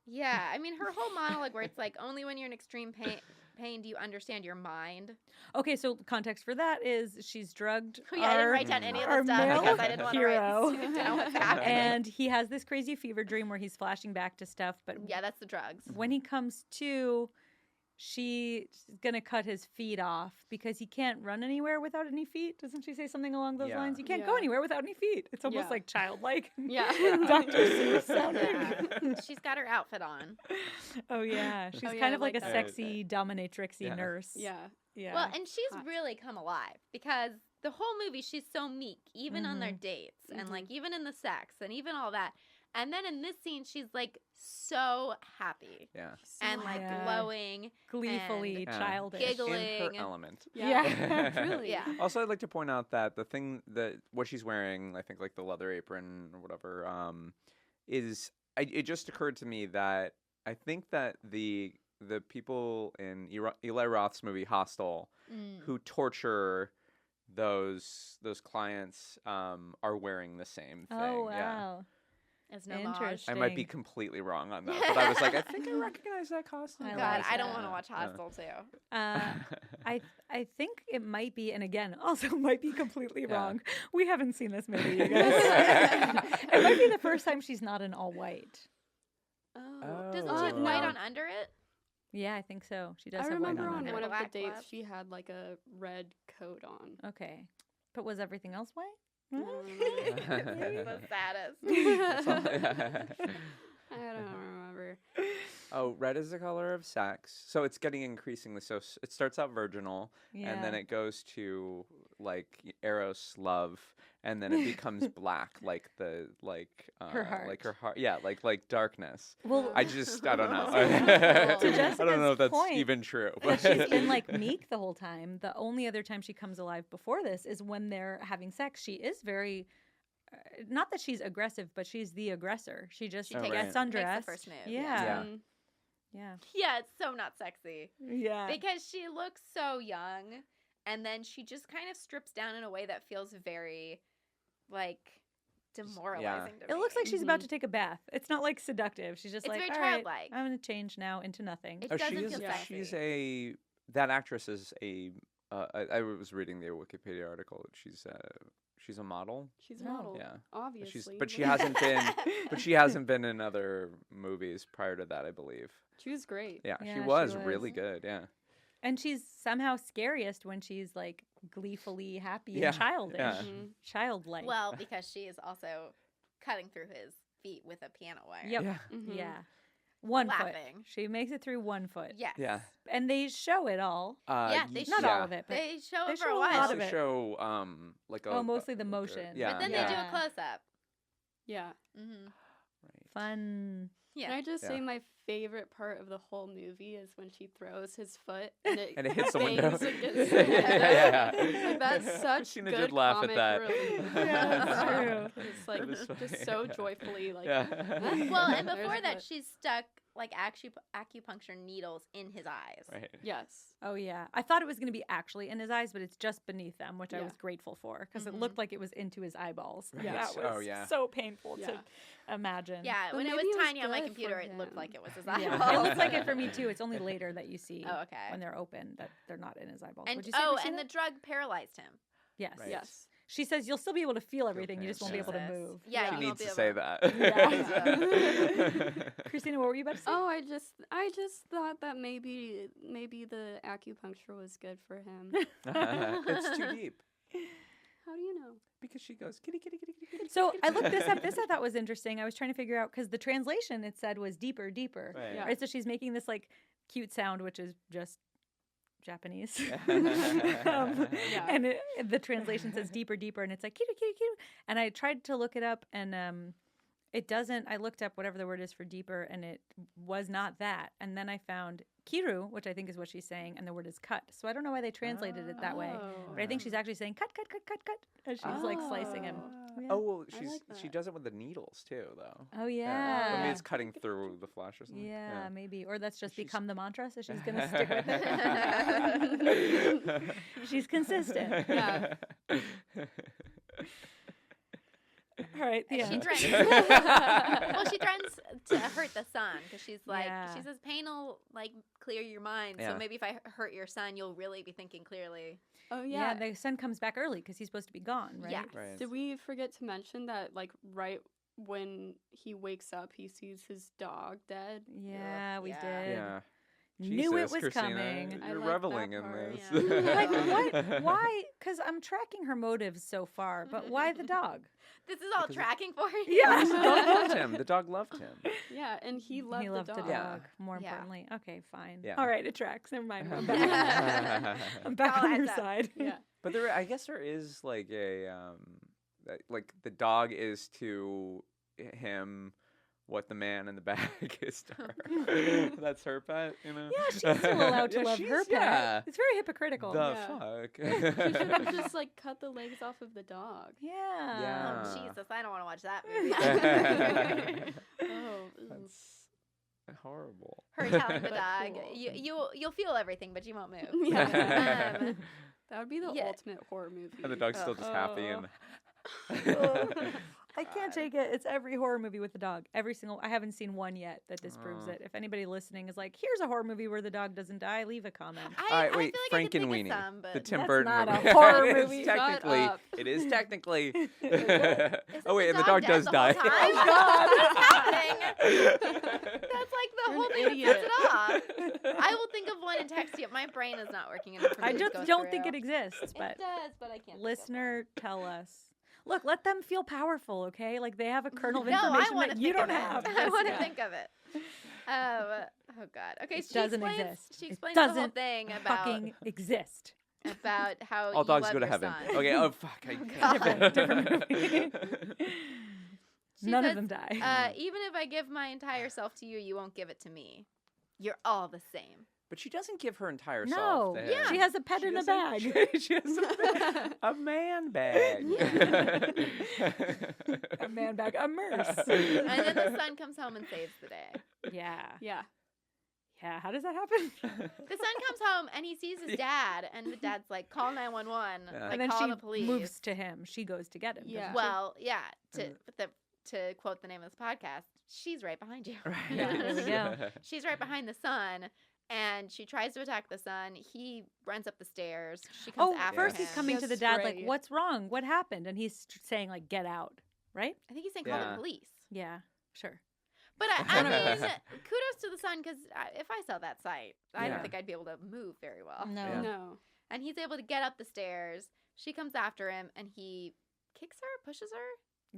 Yeah, I mean, her whole monologue where it's like, only when you're in extreme pain do you understand your mind. Okay, so context for that is she's drugged. Oh, yeah, I didn't our- write down any of our the stuff male because I didn't want to hero. write down what's happening. And he has this crazy fever dream where he's flashing back to stuff, but Yeah, that's the drugs. when he comes to, she's gonna cut his feet off because he can't run anywhere without any feet. Doesn't she say something along those Yeah. lines? You can't go Yeah. anywhere without any feet. It's almost Yeah. like childlike. Yeah. Dr. Seuss sounding. Yeah. She's got her outfit on. Oh yeah, she's Oh, yeah, kind I of like like a that. sexy dominatrixy Yeah. nurse. Yeah. Yeah. Well, and she's Hot. really come alive because the whole movie she's so meek, even on their dates and like even in the sex and even all that. And then in this scene, she's like so happy Yeah. and like Yeah. glowing. gleefully and childish. giggling. In her element. Yeah. Truly. Yeah. Also, I'd like to point out that the thing that what she's wearing, I think, like the leather apron or whatever, it just occurred to me that I think that the people in Eli Roth's movie Hostel who torture those clients are wearing the same thing. Oh Yeah. wow. As no homage. Interesting. I might be completely wrong on that, but I was like, I think I recognize that costume. I God, like I don't that. want to watch Hostel too. I think it might be, and again, also might be completely Yeah. wrong. We haven't seen this movie, you guys. It might be the first time she's not in all white. Oh. Doesn't Oh. she have white no. on under it? Yeah, I think so. She does I have white remember on on under. one of the Black dates gloves. she had like a red coat on. Okay, but was everything else white? I don't remember. The saddest. I don't remember. Oh, red is the color of sex. So it's getting increasingly so. It starts out virginal, and then it goes to like Eros love, and then it becomes black, like Her heart. like her heart. Yeah, like darkness. Well, I don't know. To I don't Jessica's know if that's point, even true. that she's been like meek the whole time. The only other time she comes alive before this is when they're having sex. She is very, not that she's aggressive, but she's the aggressor. She just She Oh, takes, right. gets undressed. makes the first move. Yeah. Yeah. Mm. Yeah. Yeah, it's so not sexy. Yeah. Because she looks so young, and then she just kind of strips down in a way that feels very, like, demoralizing to me. It looks like she's about to take a bath. It's not like seductive. She's just It's like, very all right, childlike. I'm going to change now into nothing. It Oh, doesn't she is. feel sexy. She's that actress is a. I was reading the Wikipedia article. She's a model. She's a No. model. Yeah. Obviously. But she hasn't been. But she hasn't been in other movies prior to that, I believe. She was great. Yeah, Yeah, she she was was. really good. Yeah. And she's somehow scariest when she's like gleefully happy Yeah, and childish. yeah. Mhm. Childlike. Well, because she is also cutting through his feet with a piano wire. Yep. Yeah. Mhm. Yeah. One foot. Laughing. She makes it through 1 foot. Yes. Yeah. And they show it all. Yeah, they Not Yeah. all of it, but They show they it for show a a while. lot of They it. show like mostly the motion. Yeah. But then Yeah. they do a close up. Yeah. Mm-hmm. Right. fun. Yeah. Can I just Yeah. say my favorite part of the whole movie is when she throws his foot and it, And it hits the bangs window. against Yeah, the yeah, window. yeah. Like, that's such Christina good did laugh at comic that. relief. Yeah, that's true. It's like That is funny. just so joyfully like Yeah. Well, and There's before a that, foot. she's stuck like acupuncture needles in his eyes. Right. Yes. Oh yeah, I thought it was going to be actually in his eyes, but it's just beneath them, which I Yeah. was grateful for because Mhm. it looked like it was into his eyeballs. Right. That was Oh, yeah. so painful Yeah. to imagine. Yeah, But when it maybe was it was tiny on my good computer, for it looked him. like it was his Yeah, eyeballs. it looks like it for me too. It's only later that you see Oh, okay. when they're open that they're not in his eyeballs. And Would you say, and Christina? the drug paralyzed him. Yes. Right. Yes. She says you'll still be able to feel everything. You just won't be able to Jesus. move. Yeah, She you won't needs be to able say that. Christina, what were you about to say? Oh, I just thought that maybe the acupuncture was good for him. It's too deep. How do you know? Because she goes, kitty, kitty, kitty, kitty, kitty. So I looked this up. This I thought was interesting. I was trying to figure out because the translation it said was deeper, deeper. Right. Yeah. Right. So she's making this like cute sound, which is just Japanese. Yeah. And the translation says deeper, deeper, and it's like kitty, kitty, kitty. And I tried to look it up, and it doesn't. I looked up whatever the word is for deeper, and it was not that. And then I found kiru, which I think is what she's saying, and the word is cut. So I don't know why they translated it that way. But I think she's actually saying cut, cut, cut, cut, cut, as she's like slicing him. Yeah. Oh, well, I like she that. does it with the needles too, though. Oh Maybe yeah. it's cutting through the flesh or something. Yeah, maybe. Or that's just She's- become the mantra, so she's going to stick with it. She's consistent. Yeah. All right, the She end. threatens. Well, she threatens to hurt the son because she's like, Yeah. she says, pain will like clear your mind. Yeah. So maybe if I hurt your son, you'll really be thinking clearly. Oh Yeah, yeah. the son comes back early because he's supposed to be gone, right? Yeah. Right. Did we forget to mention that like right when he wakes up, he sees his dog dead? Yeah, we Yeah. did. Yeah. Knew it Jesus, was Christina, coming. I You're like reveling that in part. this. Yeah. Like, what? Why? Because I'm tracking her motives so far, but why the dog? This is all Because- tracking for you. Yeah. The dog loved him. The dog loved him. Yeah, and he loved, He loved the the dog. dog, Yeah. more Yeah. importantly. Okay, fine. Yeah. All right, it tracks. Never mind. I'm back, Yeah. I'm back All on your adds up. side. Yeah. But I guess there is like like the dog is to him what the man in the bag is to her. That's her pet, you know. Yeah, she's still allowed to Yeah, love her she's- pet. Yeah. It's very hypocritical. The Yeah. fuck. He should have just like cut the legs off of the dog. Yeah. Yeah. Oh, Jesus, I don't want to watch that movie. Oh, That's horrible. Her telling the But dog, cool. you'll feel everything, but you won't move. Yeah. Um, that would be the Yeah. ultimate horror movie. And the dog's still just happy and I can't take it. It's every horror movie with the dog. Every single. I haven't seen one yet that disproves Oh. it. If anybody listening is like, "Here's a horror movie where the dog doesn't die," leave a comment. I, All right, I wait, feel like Frank I could and think Weenie, of some, but the Tim That's Burton not a movie. horror It is movie. Shut technically. up. It is technically. Isn't Oh wait, and the dog dog dead does the die. whole time? Oh, God. What's happening? That's like the You're whole an thing that idiot. sets it off. I will think of one and text you. My brain is not working enough for me I to just go don't think through. it exists. But It does, but I can't. think of listener, tell us. Look, let them feel powerful, okay? Like they have a kernel of one. No, I information want that to you think don't of have. it. I want to Yeah. think of it. Oh God. Okay, It she doesn't explains, exist. She It explains the whole doesn't thing about Fucking exist. how All you dogs love go to your heaven. son. Okay. Oh fuck. God. Different movie. She None says, of them die. Even if I give my entire self to you, you won't give it to me. You're all the same. But she doesn't give her entire No, self. to him. she has a pet She in a doesn't- bag. She has a man bag. A man bag, a merce. And then the son comes home and saves the day. Yeah. Yeah. Yeah. How does that happen? The son comes home and he sees his dad, and the dad's like, "Call 911, Yeah. like and then call she the police." moves to him. She goes to get him. doesn't Yeah. she? Well, yeah. And To quote the name of this podcast, she's right behind you. Right. Yeah, there we go. She's right behind the son, and she tries to attack the son. He runs up the stairs. She comes Oh, after first him. he's coming to the That's dad like, great. "What's wrong? What happened?" And he's saying like, "Get out." Right? I think he's saying call Yeah. the police. Yeah. Sure. But I mean, kudos to the son, because if I saw that sight, I Yeah. don't think I'd be able to move very well. No. Yeah. No. And he's able to get up the stairs. She comes after him, and he kicks her, pushes her.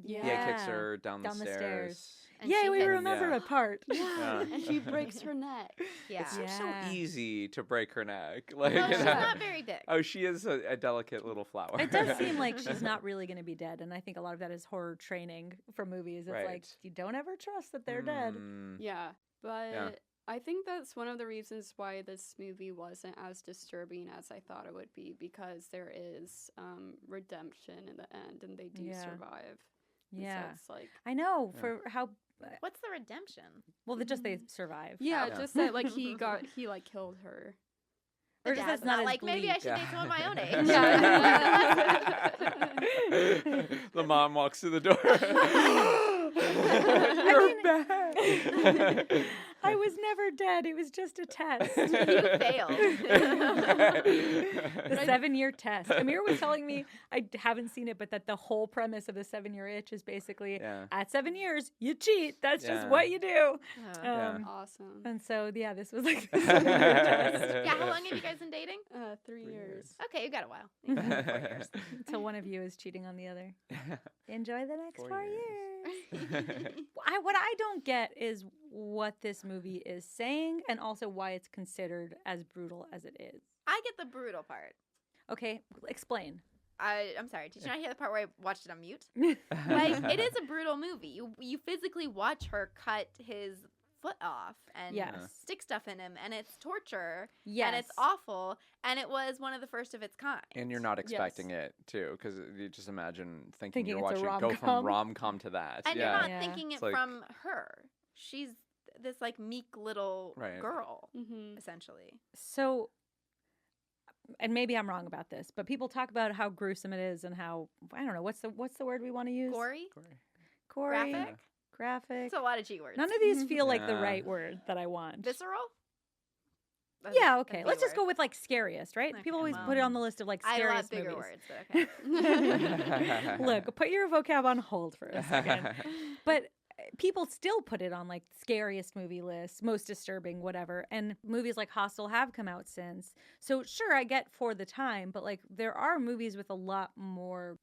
Yeah, kicks her down the stairs. And Yay, she we hits- remember Yeah. a part. Yeah. Yeah. And she breaks her neck. Yeah. It seems Yeah. so easy to break her neck. Like, Well, you she's know. not very big. Oh, she is a delicate little flower. It does seem like she's not really going to be dead, and I think a lot of that is horror training from movies. It's like Right. you don't ever trust that they're dead. Mm, Yeah. But Yeah. I think that's one of the reasons why this movie wasn't as disturbing as I thought it would be, because there is redemption in the end and they do Yeah. survive. And so Yeah, it's like, I know Yeah. for how What's the redemption? Well, they survive. Yeah, Yeah. just that like he like killed her. The Or just dad's that's not as like, maybe I bleak. should date someone my own age. The mom walks through the door. You're bad. I was never dead. It was just a test. You failed. The 7-year test. Amir was telling me, I haven't seen it, but that the whole premise of the 7-year itch is basically at 7 years, you cheat. That's just what you do. Awesome. And so, this was like the 7-year test. Yeah, how long have you guys been dating? 3 years. Okay, you got a while. You got 4 years. Until one of you is cheating on the other. Enjoy the next 4 4 years. years. What I don't get is what this movie is saying and also why it's considered as brutal as it is. I get the brutal part. Okay, explain. I'm sorry. Did you not hear the part where I watched it on mute? Like, it is a brutal movie. You physically watch her cut his foot off and stick stuff in him, and it's torture. Yes. And it's awful, and it was one of the first of its kind. And you're not expecting it too, because you just imagine thinking you're it's a watching go from rom-com. rom-com to that. And you're not thinking it It's like- from her. She's this like meek little girl, Mm-hmm. essentially. So, and maybe I'm wrong about this, but people talk about how gruesome it is and how, I don't know, what's the word we want to use? Gory? Gory. Graphic? Graphic. It's a lot of G words. None of these feel like the Yeah. right word that I want. Visceral? Yeah, That's okay. a Let's just word. go with like scariest, right? Okay, People always well, put it on the list of like I love scariest bigger movies. words, but okay. Look, put your vocab on hold for a second. But people still put it on like scariest movie lists, most disturbing, whatever. And movies like Hostel have come out since. So sure, I get for the time, but like there are movies with a lot more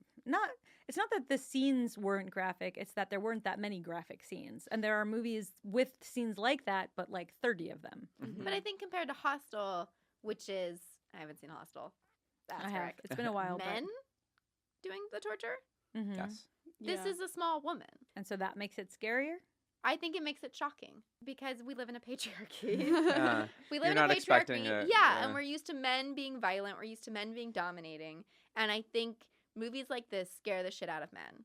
it's not that the scenes weren't graphic, it's that there weren't that many graphic scenes. And there are movies with scenes like that, but like 30 of them. But I think compared to Hostel, which is I haven't seen Hostel. That's I have. correct. It's been a while. Men doing the torture? Mhm. Yes. This is a small woman. And so that makes it scarier? I think it makes it shocking because we live in a patriarchy. Yeah. We live You're in not a expecting patriarchy. it, Yeah, and we're used to men being violent. We're used to men being dominating. And I think movies like this scare the shit out of men.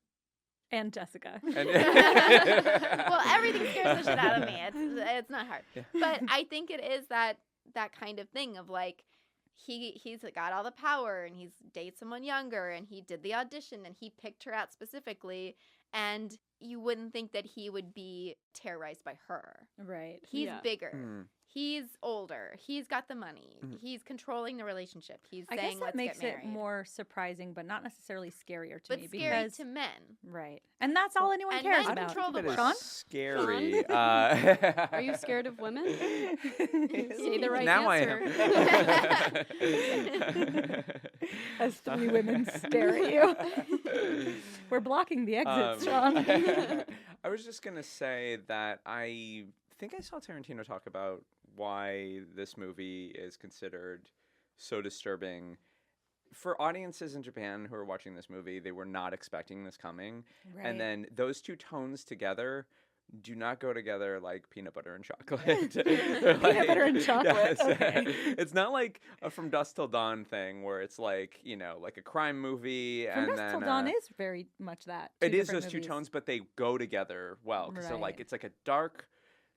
And Jessica. Well, everything scares the shit out of me. It's not hard. Yeah. But I think it is that kind of thing of like he's got all the power and he's dates someone younger and he did the audition and he picked her out specifically, and you wouldn't think that he would be terrorized by her. Right. He's bigger. Mm. He's older. He's got the money. He's controlling the relationship. He's I saying guess that let's makes get it married. more surprising, but not necessarily scarier to But me. scary Because to men. right, and that's all anyone And cares men about. control the It is Shawn? scary. Are you scared of women? Say the right now answer. I am. As 3 women stare at you. We're blocking the exits, Shawn. I was just gonna say that I think I saw Tarantino talk about why this movie is considered so disturbing. For audiences in Japan who are watching this movie, they were not expecting this coming. Right. And then those two tones together do not go together like peanut butter and chocolate. Peanut butter and chocolate, okay. It's not like a From Dusk Till Dawn thing where it's like, like a crime movie. From and Dusk then Till Dawn is very much that. it two is different those two movies. tones, but they go together well because they're like Right. it's like a dark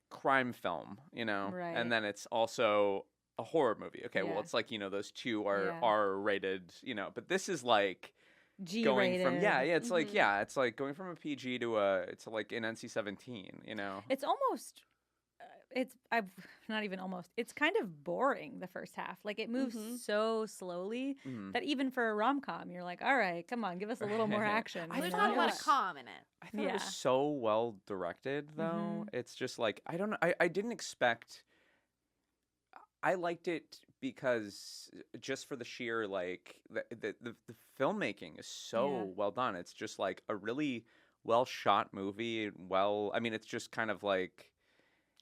crime film, Right. and then it's also a horror movie. Okay, Yeah. well it's like those two are Yeah. R-rated, but this is like G-rated. going from it's like it's like going from a PG to it's like an NC-17. It's almost. I've not even almost. It's kind of boring the first half. Like it moves so slowly Mhm. that even for a rom-com, you're like, all right, come on, give us a little more action. I you There's know? not a lot Yes. of calm in it. I thought it Yeah. was so well directed, though. It's just like I don't know. I didn't expect. I liked it because just for the sheer like the filmmaking is so well done. It's just like a really well shot movie. It's just kind of like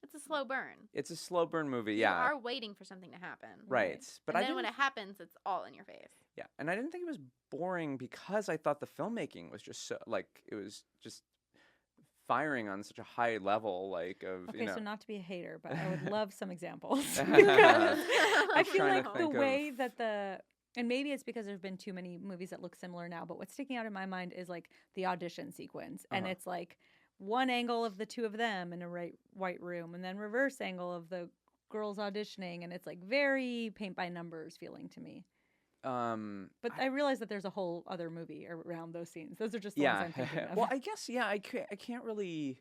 It's a slow burn. it's a slow burn movie. You Yeah, are waiting for something to happen. right. But And I then when didn't. it happens, it's all in your face. Yeah, and I didn't think it was boring because I thought the filmmaking was just so like it was just firing on such a high level, like of Okay, you know. so not to be a hater, but I would love some examples. I'm Because I feel trying like to the think way of- that and maybe it's because there's been too many movies that look similar now, but what's sticking out in my mind is like the audition sequence. And Uh-huh. it's like one angle of the two of them in a white room, and then reverse angle of the girls auditioning, and it's like very paint by numbers feeling to me. But I realize that there's a whole other movie around those scenes. Those are just the ones I'm thinking of. Well, I guess I can't really.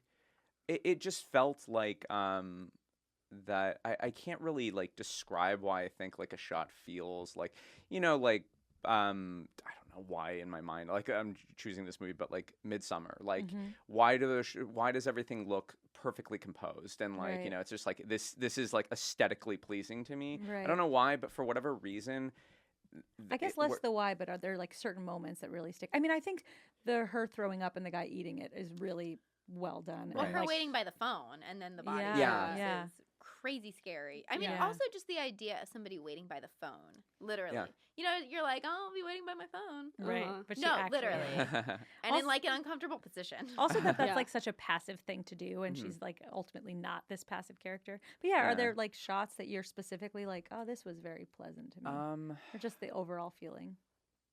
It just felt like that I can't really like describe why I think like a shot feels like like I don't know why in my mind like I'm choosing this movie, but like Midsummer, like why does everything look perfectly composed and like it's just like this is like aesthetically pleasing to me. Right. I don't know why, but for whatever reason. I guess less the why, but are there like certain moments that really stick? I mean, I think her throwing up and the guy eating it is really well done. Well, and her like, waiting by the phone and then the body Yeah. is crazy scary. I mean, Yeah. also just the idea of somebody waiting by the phone, literally. Yeah. You're like, oh, I'll be waiting by my phone. right? But she No, actually- literally. And in like an uncomfortable position. Also, that's Yeah. like such a passive thing to do, and she's like ultimately not this passive character. But yeah, are there like shots that you're specifically like, oh, this was very pleasant to me, or just the overall feeling?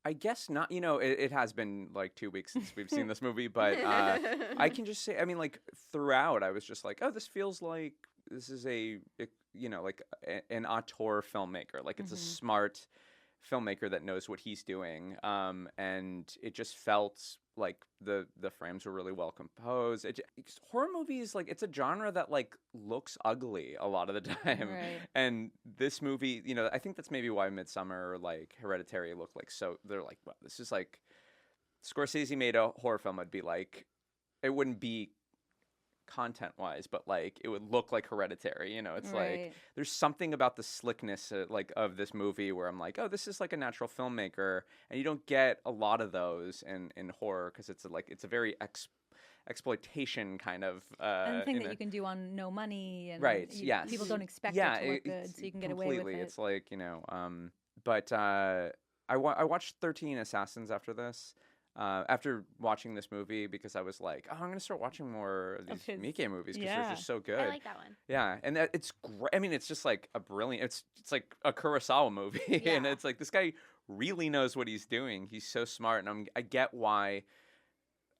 I guess not. It has been like 2 weeks since we've seen this movie, but I can just say, I mean, like throughout, I was just like, oh, this feels like this is like an auteur filmmaker. Like it's a smart filmmaker that knows what he's doing. And it just felt like the frames were really well composed. Horror movies, like it's a genre that like looks ugly a lot of the time. Right. And this movie, I think that's maybe why Midsommar or like Hereditary look like so. They're like, well, this is like Scorsese made a horror film. It'd be like, it wouldn't be content-wise, but like it would look like Hereditary. It's like there's something about the slickness like of this movie where I'm like, oh, this is like a natural filmmaker, and you don't get a lot of those in horror because it's a very exploitation kind of and the thing that you can do on no money, and yes, people don't expect it to look good, so you can get away with it. It's like but I watched 13 Assassins after this. After watching this movie, because I was like, oh, I'm going to start watching more of these Miike movies because they're just so good. I like that one. Yeah, and it's great. I mean, it's just like a brilliant, it's like a Kurosawa movie. And it's like, this guy really knows what he's doing. He's so smart. And I get why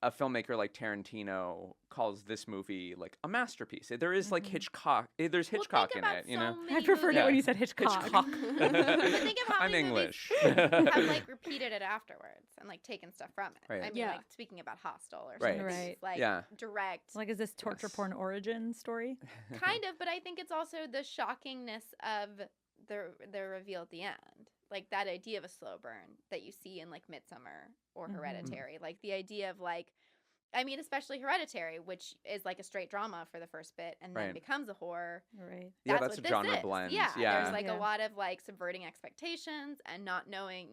a filmmaker like Tarantino calls this movie like a masterpiece. There is like Hitchcock. There's Hitchcock in it, I preferred it when you said Hitchcock. Hitchcock. But think of how I'm many English. movies have like repeated it afterwards and like taken stuff from it. Right. I mean, like speaking about Hostel or Right. something, Right. like direct. Like, is this torture porn origin story? Kind of, but I think it's also the shockingness of the reveal at the end. Like that idea of a slow burn that you see in like Midsummer or Hereditary. Like the idea of like, I mean, especially Hereditary, which is like a straight drama for the first bit and then becomes a horror. Right. Yeah, That's that's what a genre this is. blend. Yeah, Yeah. there's like a lot of like subverting expectations and not knowing,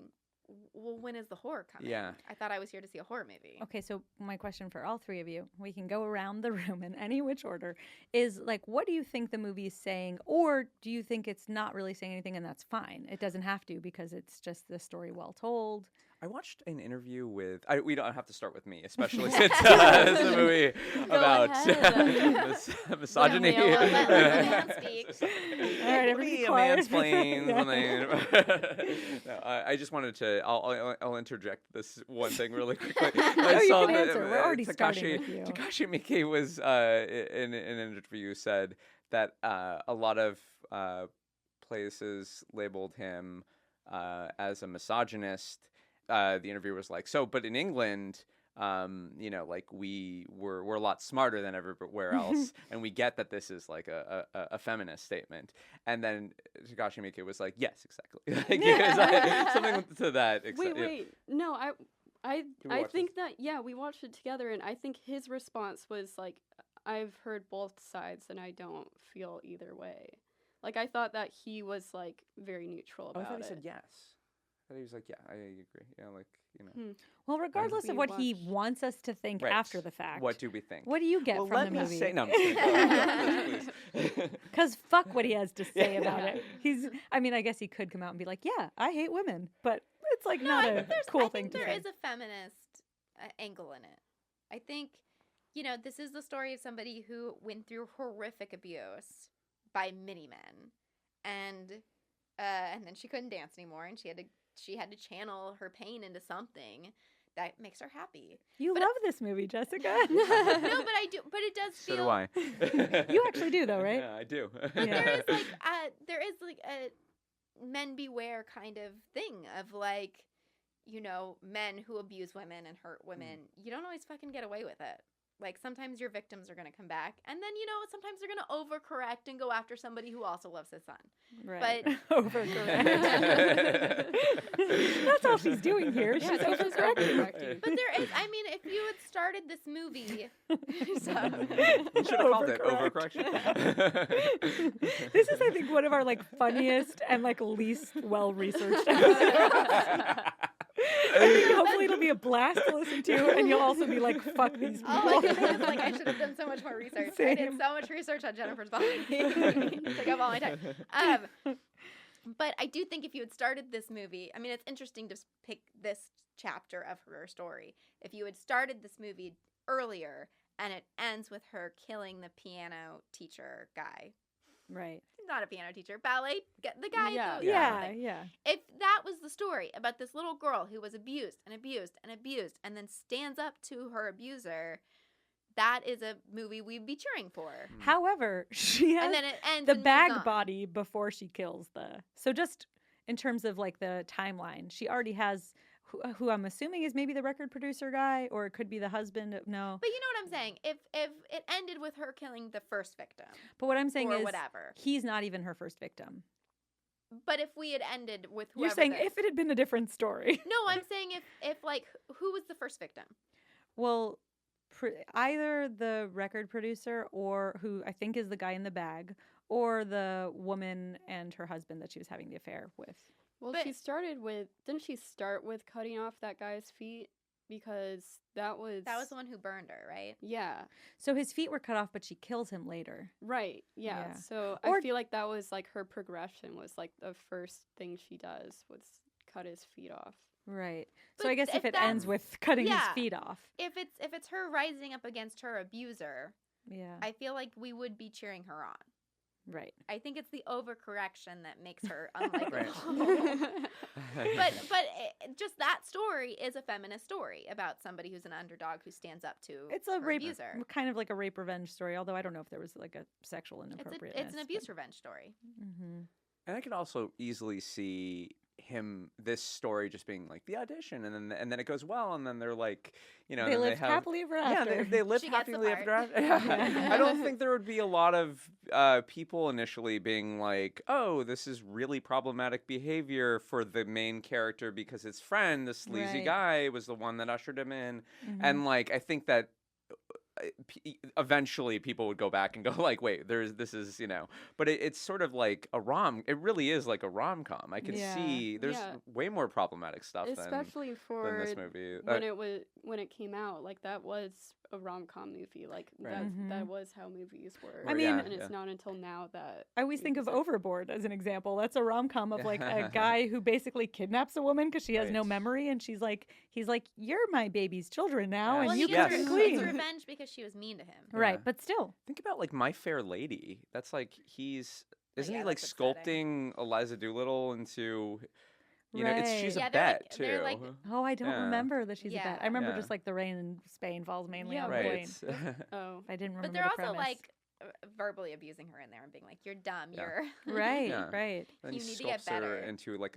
well, when is the horror coming? Yeah. I thought I was here to see a horror movie. Okay, so my question for all three of you, we can go around the room in any which order, is like, what do you think the movie is saying, or do you think it's not really saying anything and that's fine? It doesn't have to because it's just the story well told. I watched an interview with. We don't have to start with me, especially since it's a movie about misogyny. Let the man speak. All right, everybody quiet. Mansplains. No, I just wanted to. I'll interject this one thing really quickly. I you saw can that answer. We're already starting with you. Takashi Miike was in an interview said that a lot of places labeled him as a misogynist. The interviewer was like, but in England, like we're a lot smarter than everywhere else, and we get that this is like a feminist statement. And then Takashi Miike was like, yes, exactly. Like, something to that. Wait, no, I think this? that we watched it together, and I think his response was like, I've heard both sides, and I don't feel either way. Like I thought that he was like very neutral about it. I thought he said yes. He was like, yeah, I agree. Yeah, like, Well, regardless of what he wants us to think after the fact. What do we think? What do you get from the movie? Let me say, no, I'm just kidding. Because fuck what he has to say about it. I guess he could come out and be like, yeah, I hate women, but it's like not a cool thing to say. There is a feminist angle in it. I think, this is the story of somebody who went through horrific abuse by many men, and then she couldn't dance anymore, and she had to channel her pain into something that makes her happy. You But- love this movie, Jessica. No, but I do. But it does So feel. do I. You actually do, though, right? Yeah, I do. Yeah. There is like a men beware kind of thing of like, men who abuse women and hurt women. You don't always fucking get away with it. Like, sometimes your victims are going to come back. And then, sometimes they're going to overcorrect and go after somebody who also loves his son. Right. But Overcorrect. That's all she's doing here. She's overcorrecting. But there is, if you had started this movie. You should have called it overcorrection. This is, I think, one of our funniest and least well researched episodes. I think hopefully it'll be a blast to listen to, and you'll also be like, "Fuck these people." All I did was I should have done so much more research. I did so much research on Jennifer's body. Took up all my time. But I do think if you had started this movie, it's interesting to pick this chapter of her story. If you had started this movie earlier and it ends with her killing the piano teacher guy. Right. Not a piano teacher, ballet, the guy. Yeah. If that was the story about this little girl who was abused and abused and abused and then stands up to her abuser, that is a movie we'd be cheering for. However, she has And then it ends the and moves bag on. body before she kills So just in terms of the timeline, she already has who I'm assuming is maybe the record producer guy, or it could be the husband. No. But you know what I'm saying? If it ended with her killing the first victim, But what I'm saying or is whatever. he's not even her first victim. But if we had ended with whoever You're saying this- if it had been a different story. No, I'm saying if who was the first victim? Well, either the record producer, or who I think is the guy in the bag, or the woman and her husband that she was having the affair with. Well, But- didn't she start with cutting off that guy's feet? Because that was The one who burned her, right? Yeah, So his feet were cut off, but she kills him later. right. Yeah. Yeah. So Or- I feel like that was her progression was the first thing she does was cut his feet off. Right. So But I guess if it ends that's- with cutting his yeah. feet off. If it's her rising up against her abuser, Yeah. I feel like we would be cheering her on. Right. I think it's the overcorrection that makes her unlikable. But just that story is a feminist story about somebody who's an underdog who stands up to It's a her rape, abuser. kind of like a rape revenge story. Although I don't know if there was a sexual inappropriateness. It's an abuse revenge story. Mm-hmm. And I could also easily see this story just being the audition, and then it goes well, and then they're They live happily ever after. Yeah, they live She gets the happily ever part. after. Yeah. I don't think there would be a lot of people initially being like, "Oh, this is really problematic behavior for the main character because his friend, the sleazy Right. guy, was the one that ushered him in." Mhm. And I think that eventually people would go back and go wait, this is but it's sort of it really is like a rom-com. I can Yeah. see there's Yeah. way more problematic stuff Especially than for this movie. when it came out, that was a rom-com movie. Right. That was how movies were. I mean- and it's not until now that I always think of movies are- Overboard as an example. That's a rom-com of a guy who basically kidnaps a woman because she has no Right. memory, and he's like, "You're my baby's children now, Yeah. and Well, you he Yes. can gets clean." it's revenge because she was mean to him. Right, Yeah. but still, Think about My Fair Lady. That's isn't yeah, he that's upsetting. sculpting Eliza Doolittle into she's Right. a Yeah, bet they're too. oh, I don't Yeah. remember that she's a Yeah. bet. I remember Yeah. just the rain in Spain falls mainly Yeah, on the Right. plane. Oh, I didn't remember. But they're the also premise. verbally abusing her in there and being like, "You're dumb. Yeah. You're right, Yeah. right. Then You he need to get sculpts her better. into like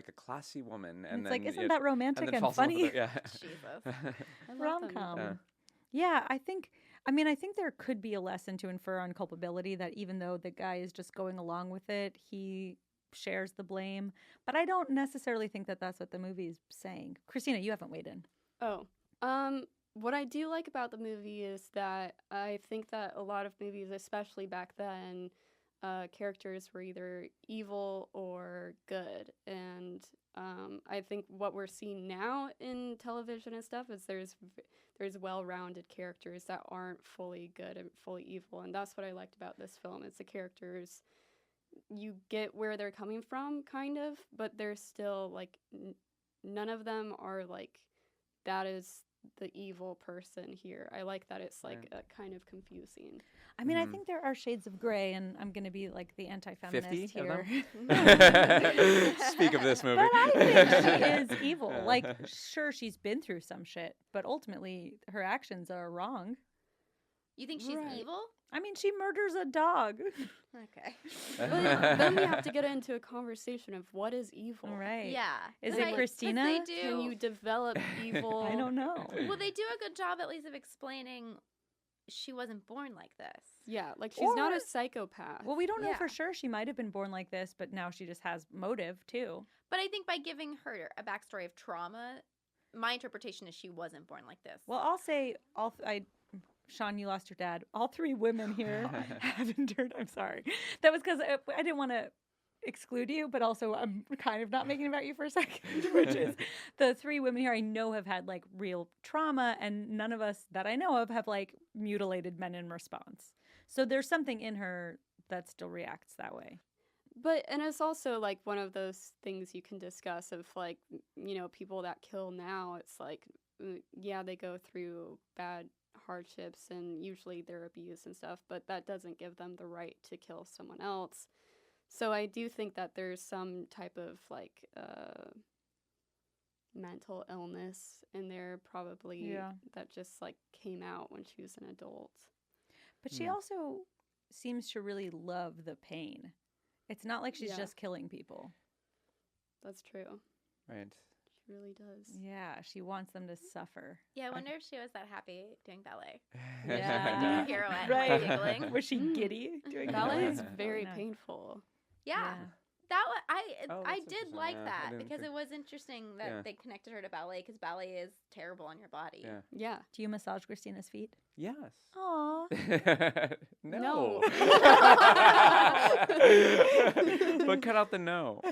a classy woman, And and it's then isn't it- that romantic then and falls in love funny? with her. Yeah. Jesus." I love Rom that com. movie. Yeah, I think there could be a lesson to infer on culpability, that even though the guy is just going along with it, he shares the blame. But I don't necessarily think that that's what the movie is saying. Christina, you haven't weighed in. Oh, what I do like about the movie is that I think that a lot of movies, especially back then, characters were either evil or good. And I think what we're seeing now in television and stuff is there's well-rounded characters that aren't fully good and fully evil. And that's what I liked about this film. It's the characters, you get where they're coming from, kind of, but they're still none of them are that is the evil person here. I like that it's like kind of confusing. I mean, I think there are shades of gray, and I'm going to be like the 50 anti-feminist of here. Speak of this movie. But I think she is evil. Like, sure, she's been through some shit, but ultimately her actions are wrong. You think she's Right. evil? I mean, she murders a dog. Okay. But then we have to get into a conversation of what is evil. Right. Yeah. Is 'Cause it Christina? They do. Can you develop evil? I don't know. Well, they do a good job at least of explaining she wasn't born like this. Yeah, like she's not Or- a psychopath. Well, we don't know Yeah. for sure. She might have been born like this, but now she just has motive too. But I think by giving her a backstory of trauma, my interpretation is she wasn't born like this. Well, I'll say Shawn, you lost your dad. All three women here have endured. I'm sorry. That was because I didn't want to exclude you, but also I'm kind of not making it about you for a second, which is the three women here I know have had like real trauma, and none of us that I know of have like mutilated men in response. So there's something in her that still reacts that way. But, and it's also like one of those things you can discuss of like, people that kill now, it's like, yeah, they go through bad hardships and usually they're abused and stuff, but that doesn't give them the right to kill someone else. So I do think that there's some type of like mental illness in there probably that just like came out when she was an adult. But she also seems to really love the pain. It's not like she's just killing people. That's true. Right. She really does. Yeah, she wants them to suffer. Yeah, I wonder if she was that happy doing ballet. Yeah. Pirouette, Right. like giggling. Was she giddy doing Ballet is that? very No. painful. Yeah. That Oh, I that's did interesting. like Yeah, I that didn't because think- it was interesting that they connected her to ballet because ballet is terrible on your body. Yeah. Yeah. Do you massage Christina's feet? Yes. Aw. No. No. But cut out the no. I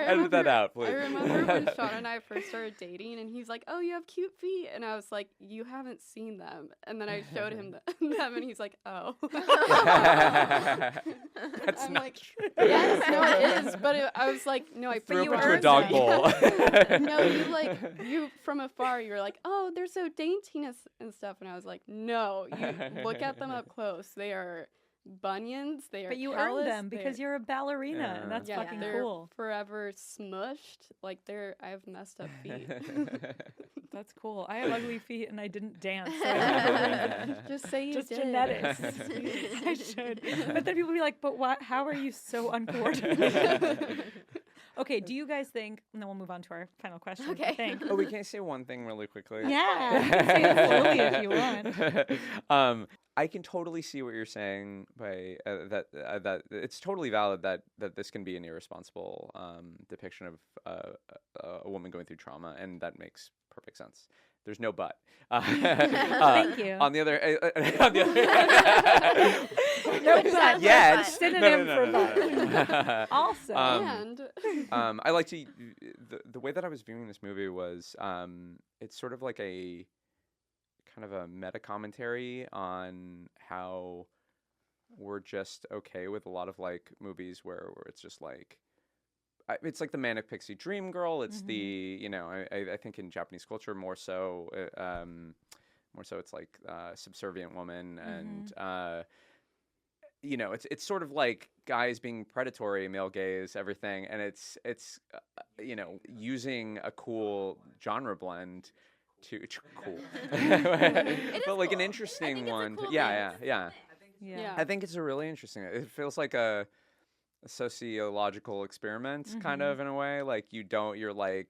Edit that out, please. I remember when Shawn and I first started dating, and he's like, "Oh, you have cute feet," and I was like, "You haven't seen them." And then I showed him them, and he's like, "Oh." That's I'm not like, true. "Yes, no, it is." But I was like, "No, I Threw you up into a earned dog them. bowl. No, you from afar, you're like, "Oh, they're so dainty and stuff," and I was like, "No, you look at them up close. They are bunions. They are." But you callous, earned them because you're a ballerina, and that's yeah, fucking they're cool. forever smushed. Like I have messed up feet. That's cool. I have ugly feet, and I didn't dance. So I have no reason. Just say you Just did. genetics. I should. But then people be like, "But what? How are you so uncoordinated?" Okay, do you guys think, and then we'll move on to our final question. Okay. I think. Oh, we can't say one thing really quickly. Yeah, you can say it slowly if you want. I can totally see what you're saying by that it's totally valid that this can be an irresponsible depiction of a woman going through trauma, and that makes perfect sense. There's no but. Thank you. On the other, No Which but. sounds yeah, like it's fun. Synonym for but. Also. And I like to the way that I was viewing this movie was it's sort of like a kind of a meta commentary on how we're just okay with a lot of like movies where it's just like it's like the manic pixie dream girl. It's the I think in Japanese culture more so it's like subservient woman and it's sort of like guys being predatory, male gaze, everything, and it's using a cool genre blend to cool, but like an cool. I interesting think it's a one. cool Yeah. Yeah. I think it's a really interesting. It feels like a sociological experiment, kind of in a way. Like you're like,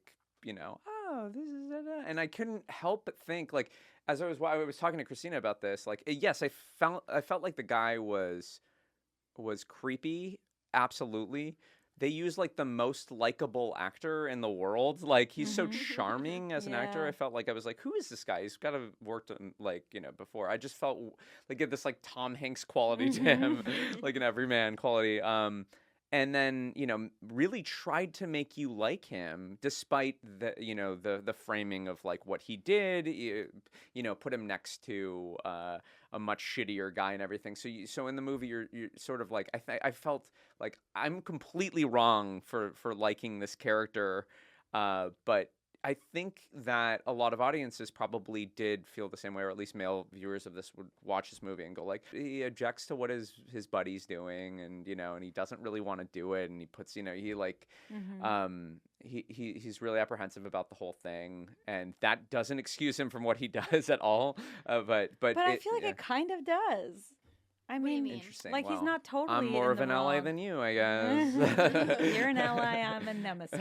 oh, this is and I couldn't help but think like as I was talking to Christina about this, like yes, I felt like the guy was creepy, absolutely. They use like the most likable actor in the world. Like he's so charming as an actor. Yeah. I felt like I was like, who is this guy? He's got to worked on before. I just felt like get this like Tom Hanks quality to him, like an everyman quality. And then really tried to make you like him despite the framing of like what he did. Put him next to a much shittier guy and everything. So in the movie you're sort of like I felt like I'm completely wrong for liking this character, but I think that a lot of audiences probably did feel the same way, or at least male viewers of this would watch this movie and go like, he objects to what his buddy's doing, and and he doesn't really want to do it, and he puts, he like, he's really apprehensive about the whole thing, and that doesn't excuse him from what he does at all. But I feel like it kind of does. I What do you mean, mean? Interesting. like he's Well, not totally. I'm more in of the an ally wrong. than you, I guess. You're an ally. I'm a nemesis.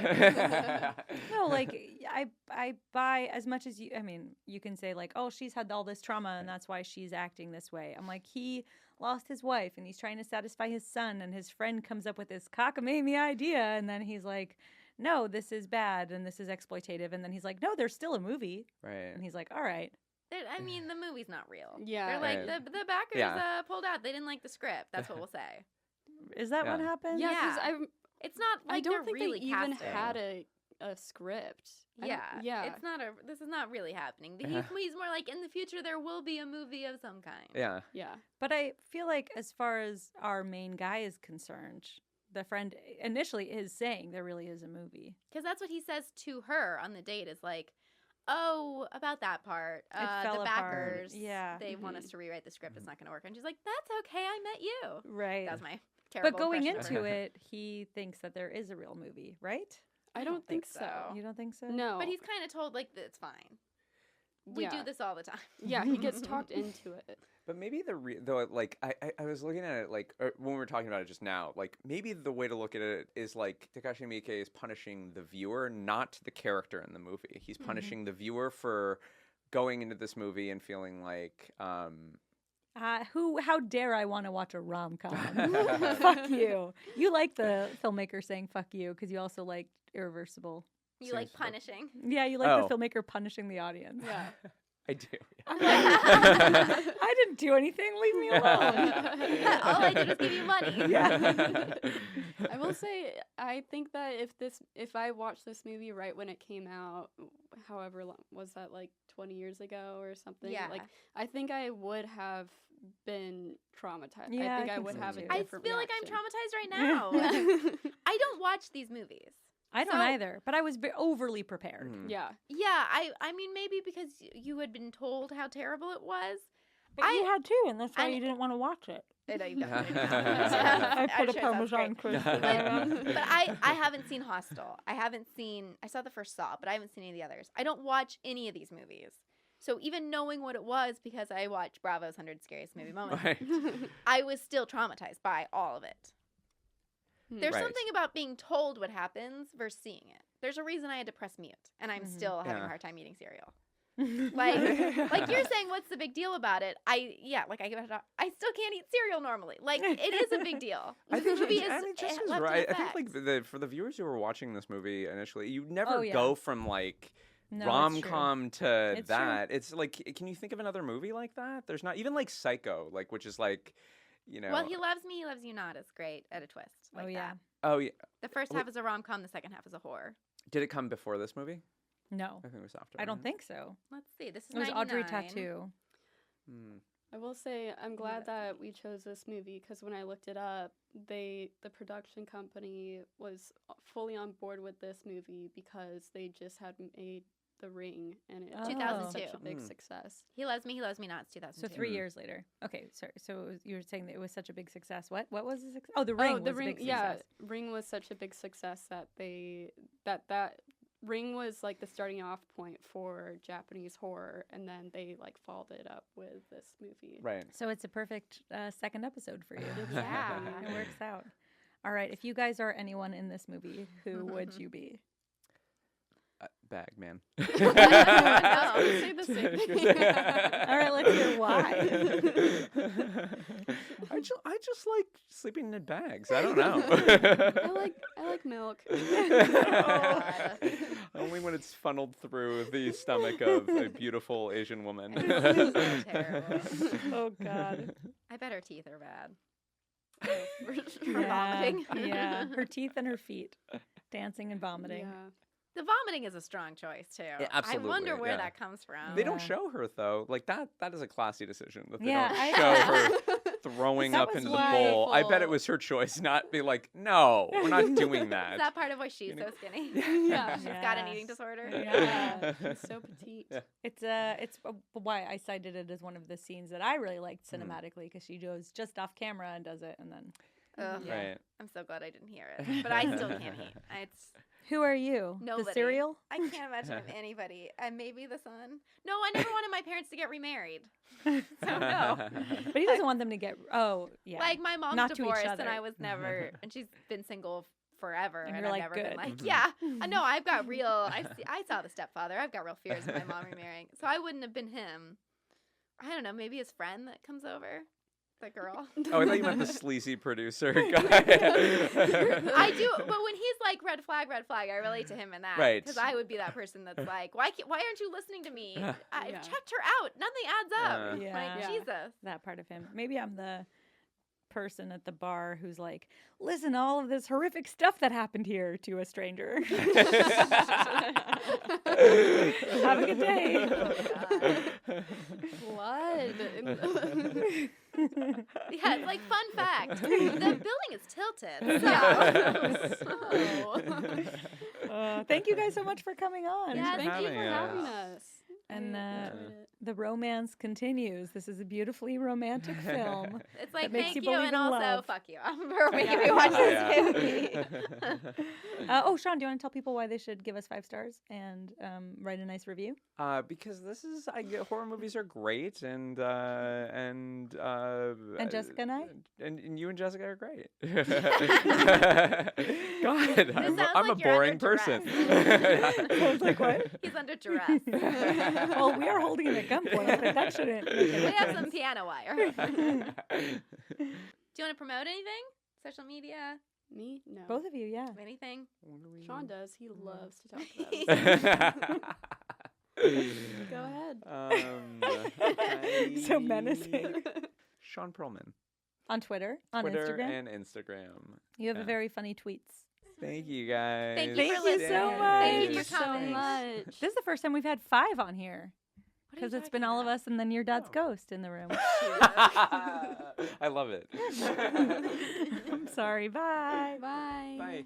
No, like I buy as much as you. I mean, you can say like, oh, she's had all this trauma and that's why she's acting this way. I'm like, he lost his wife and he's trying to satisfy his son, and his friend comes up with this cockamamie idea, and then he's like, no, this is bad and this is exploitative, and then he's like, no, there's still a movie, Right. and he's like, all right. I mean, the movie's not real. Yeah. They're like, Right. the backers Yeah. pulled out. They didn't like the script. That's what we'll say. Is that what Yeah. happened? Yeah, because Yeah. It's not like I don't they're think really they even casting. had a script. I don't- Yeah, yeah. It's not this is not really happening. He's more like, in the future there will be a movie of some kind. Yeah. Yeah. But I feel like as far as our main guy is concerned, the friend initially is saying there really is a movie. Because that's what he says to her on the date is like, oh, about that part. fell The apart. backers, Yeah. they want us to rewrite the script. It's not going to work. And she's like, that's okay. I met you. Right. That was my terrible But going impression of into her. it, he thinks that there is a real movie, right? I don't think so. You don't think so? No. But he's kind of told, like, it's fine. We do Yeah. this all the time. Yeah, he gets talked into it. But maybe though, like I was looking at it like when we were talking about it just now, like maybe the way to look at it is like Takashi Miike is punishing the viewer, not the character in the movie. He's punishing the viewer for going into this movie and feeling like, How dare I want to watch a rom-com? Fuck you. You like the filmmaker saying fuck you because you also like Irreversible. You like Seems like- punishing. Yeah, you like Oh. the filmmaker punishing the audience. Yeah. I do. I didn't do anything. Leave me alone. All I did was give you money. Yeah. I will say, I think that if I watched this movie right when it came out, however long was that, like 20 years ago or something? Yeah. Like, I think I would have been traumatized. Yeah, I think I I think would so have too. a I different feel like I'm reaction. traumatized right now. I don't watch these movies. I don't So- either, but I was overly prepared. Mhm. Yeah. Yeah, I mean, maybe because you had been told how terrible it was. But you had too, and that's why I- you didn't want to watch it. I know you definitely I put I'm a sure it sounds Parmesan great. crust. But I haven't seen Hostel. I saw the first Saw, but I haven't seen any of the others. I don't watch any of these movies. So even knowing what it was, because I watched Bravo's 100 Scariest Movie Moments, Right. I was still traumatized by all of it. There's Right. something about being told what happens versus seeing it. There's a reason I had to press mute, and I'm still having Yeah. a hard time eating cereal. Like you're saying, what's the big deal about it? I still can't eat cereal normally. Like, it is a big deal. I think The movie just it as left an right. I think effect. like for the viewers who were watching this movie initially, you never Oh, yeah. go from like No, it's rom true. com to It's true. that. It's like, can you think of another movie like that? There's not even like Psycho, like which is like, Well, He Loves Me, He Loves You Not is great at a twist. Like Oh, yeah. that. Oh yeah. The first Wait. half is a rom com, the second half is a horror. Did it come before this movie? No, I think it was after. I don't right? think so. Let's see. This is It was Audrey 99. Tattoo. Hmm. I will say I'm glad that's that we chose this movie because when I looked it up, the production company was fully on board with this movie because they just had made The Ring and it was 2002. such a big Mm. success. He Loves Me, He Loves Me Not. It's 2002. So 3 years later. Okay, sorry. So you were saying that it was such a big success. What was the success? Oh, The Ring was The a Ring, big yeah, success. Ring was such a big success that that Ring was like the starting off point for Japanese horror, and then they like followed it up with this movie. Right. So it's a perfect second episode for you. Yeah. It works out. All right. If you guys are anyone in this movie, who would you be? Bag man. No. Say the same thing. All right, let's hear why. I just like sleeping in bags. I don't know. I like milk. Only when it's funneled through the stomach of a beautiful Asian woman. So terrible. Oh God. I bet her teeth are bad. For vomiting. Yeah. Her teeth and her feet, dancing and vomiting. Yeah. The vomiting is a strong choice too. Yeah, absolutely, I wonder where yeah. that comes from. They don't Yeah. show her though. Like that is a classy decision that they Yeah, don't I show know. her throwing That up was into the bowl. I bet it wonderful. was her choice, not be like, no, we're not doing Is that. that part of why she's so skinny? Yeah. She's got an eating Yes. disorder. Yeah, she's so petite. Yeah. It's why I cited it as one of the scenes that I really liked cinematically because she goes just off camera and does it, and then Ugh. Yeah. Right. I'm so glad I didn't hear it, but I still can't eat. It's who are you? nobody. The cereal? I can't imagine of anybody, and maybe the son. No, I never wanted my parents to get remarried. So no. But he doesn't want them to get. Oh, yeah. Like my mom's Not to each divorced, and other. I was never, and she's been single forever, And and, you're I've like, never good. been like, Mhm. yeah. No, I've got real. I saw the stepfather. I've got real fears of my mom remarrying, so I wouldn't have been him. I don't know. Maybe his friend that comes over, the girl. Oh, I thought you meant the sleazy producer guy. I do, but when he's like red flag, I relate to him in that. Right. Because I would be that person that's like, why aren't you listening to me? I've Yeah. checked her out. Nothing adds up. Yeah. Like, Yeah. Jesus. That part of him. Maybe I'm the person at the bar who's like, listen to all of this horrific stuff that happened here to a stranger. Have a good day. Blood. Yeah, like fun fact. The building is tilted. So. Thank you guys so much for coming on. Yeah, Thank you for having having us. us. And I enjoyed it. the romance continues. This is a beautifully romantic film. It's like, makes thank you you, believe and in also, love. fuck you for making me Yeah. watch this Yeah. movie. Oh, Shawn, do you want to tell people why they should give us 5 stars and write a nice review? Because horror movies are great, and Jessica and I? and you and Jessica are great. God, This I'm sounds a like you're boring under person. duress. Sounds like what? He's under duress. Well, we are holding him at gunpoint, but that shouldn't make We any have some difference. piano wire. Do you want to promote anything? Social media? Me? No. Both of you, yeah. Anything? Shawn does. He loves to talk about it. Go ahead. So menacing. Shawn Pearlman. On Twitter, on Twitter Instagram. and Instagram. You have yeah. very funny tweets. Thank you guys. Thank you Thank for you listening. so much. Thank you for so coming. much. This is the first time we've had 5 on here. What are you Because it's been talking all of about? us and then your dad's Oh. ghost in the room. I love it. I'm sorry. Bye. Bye. Bye.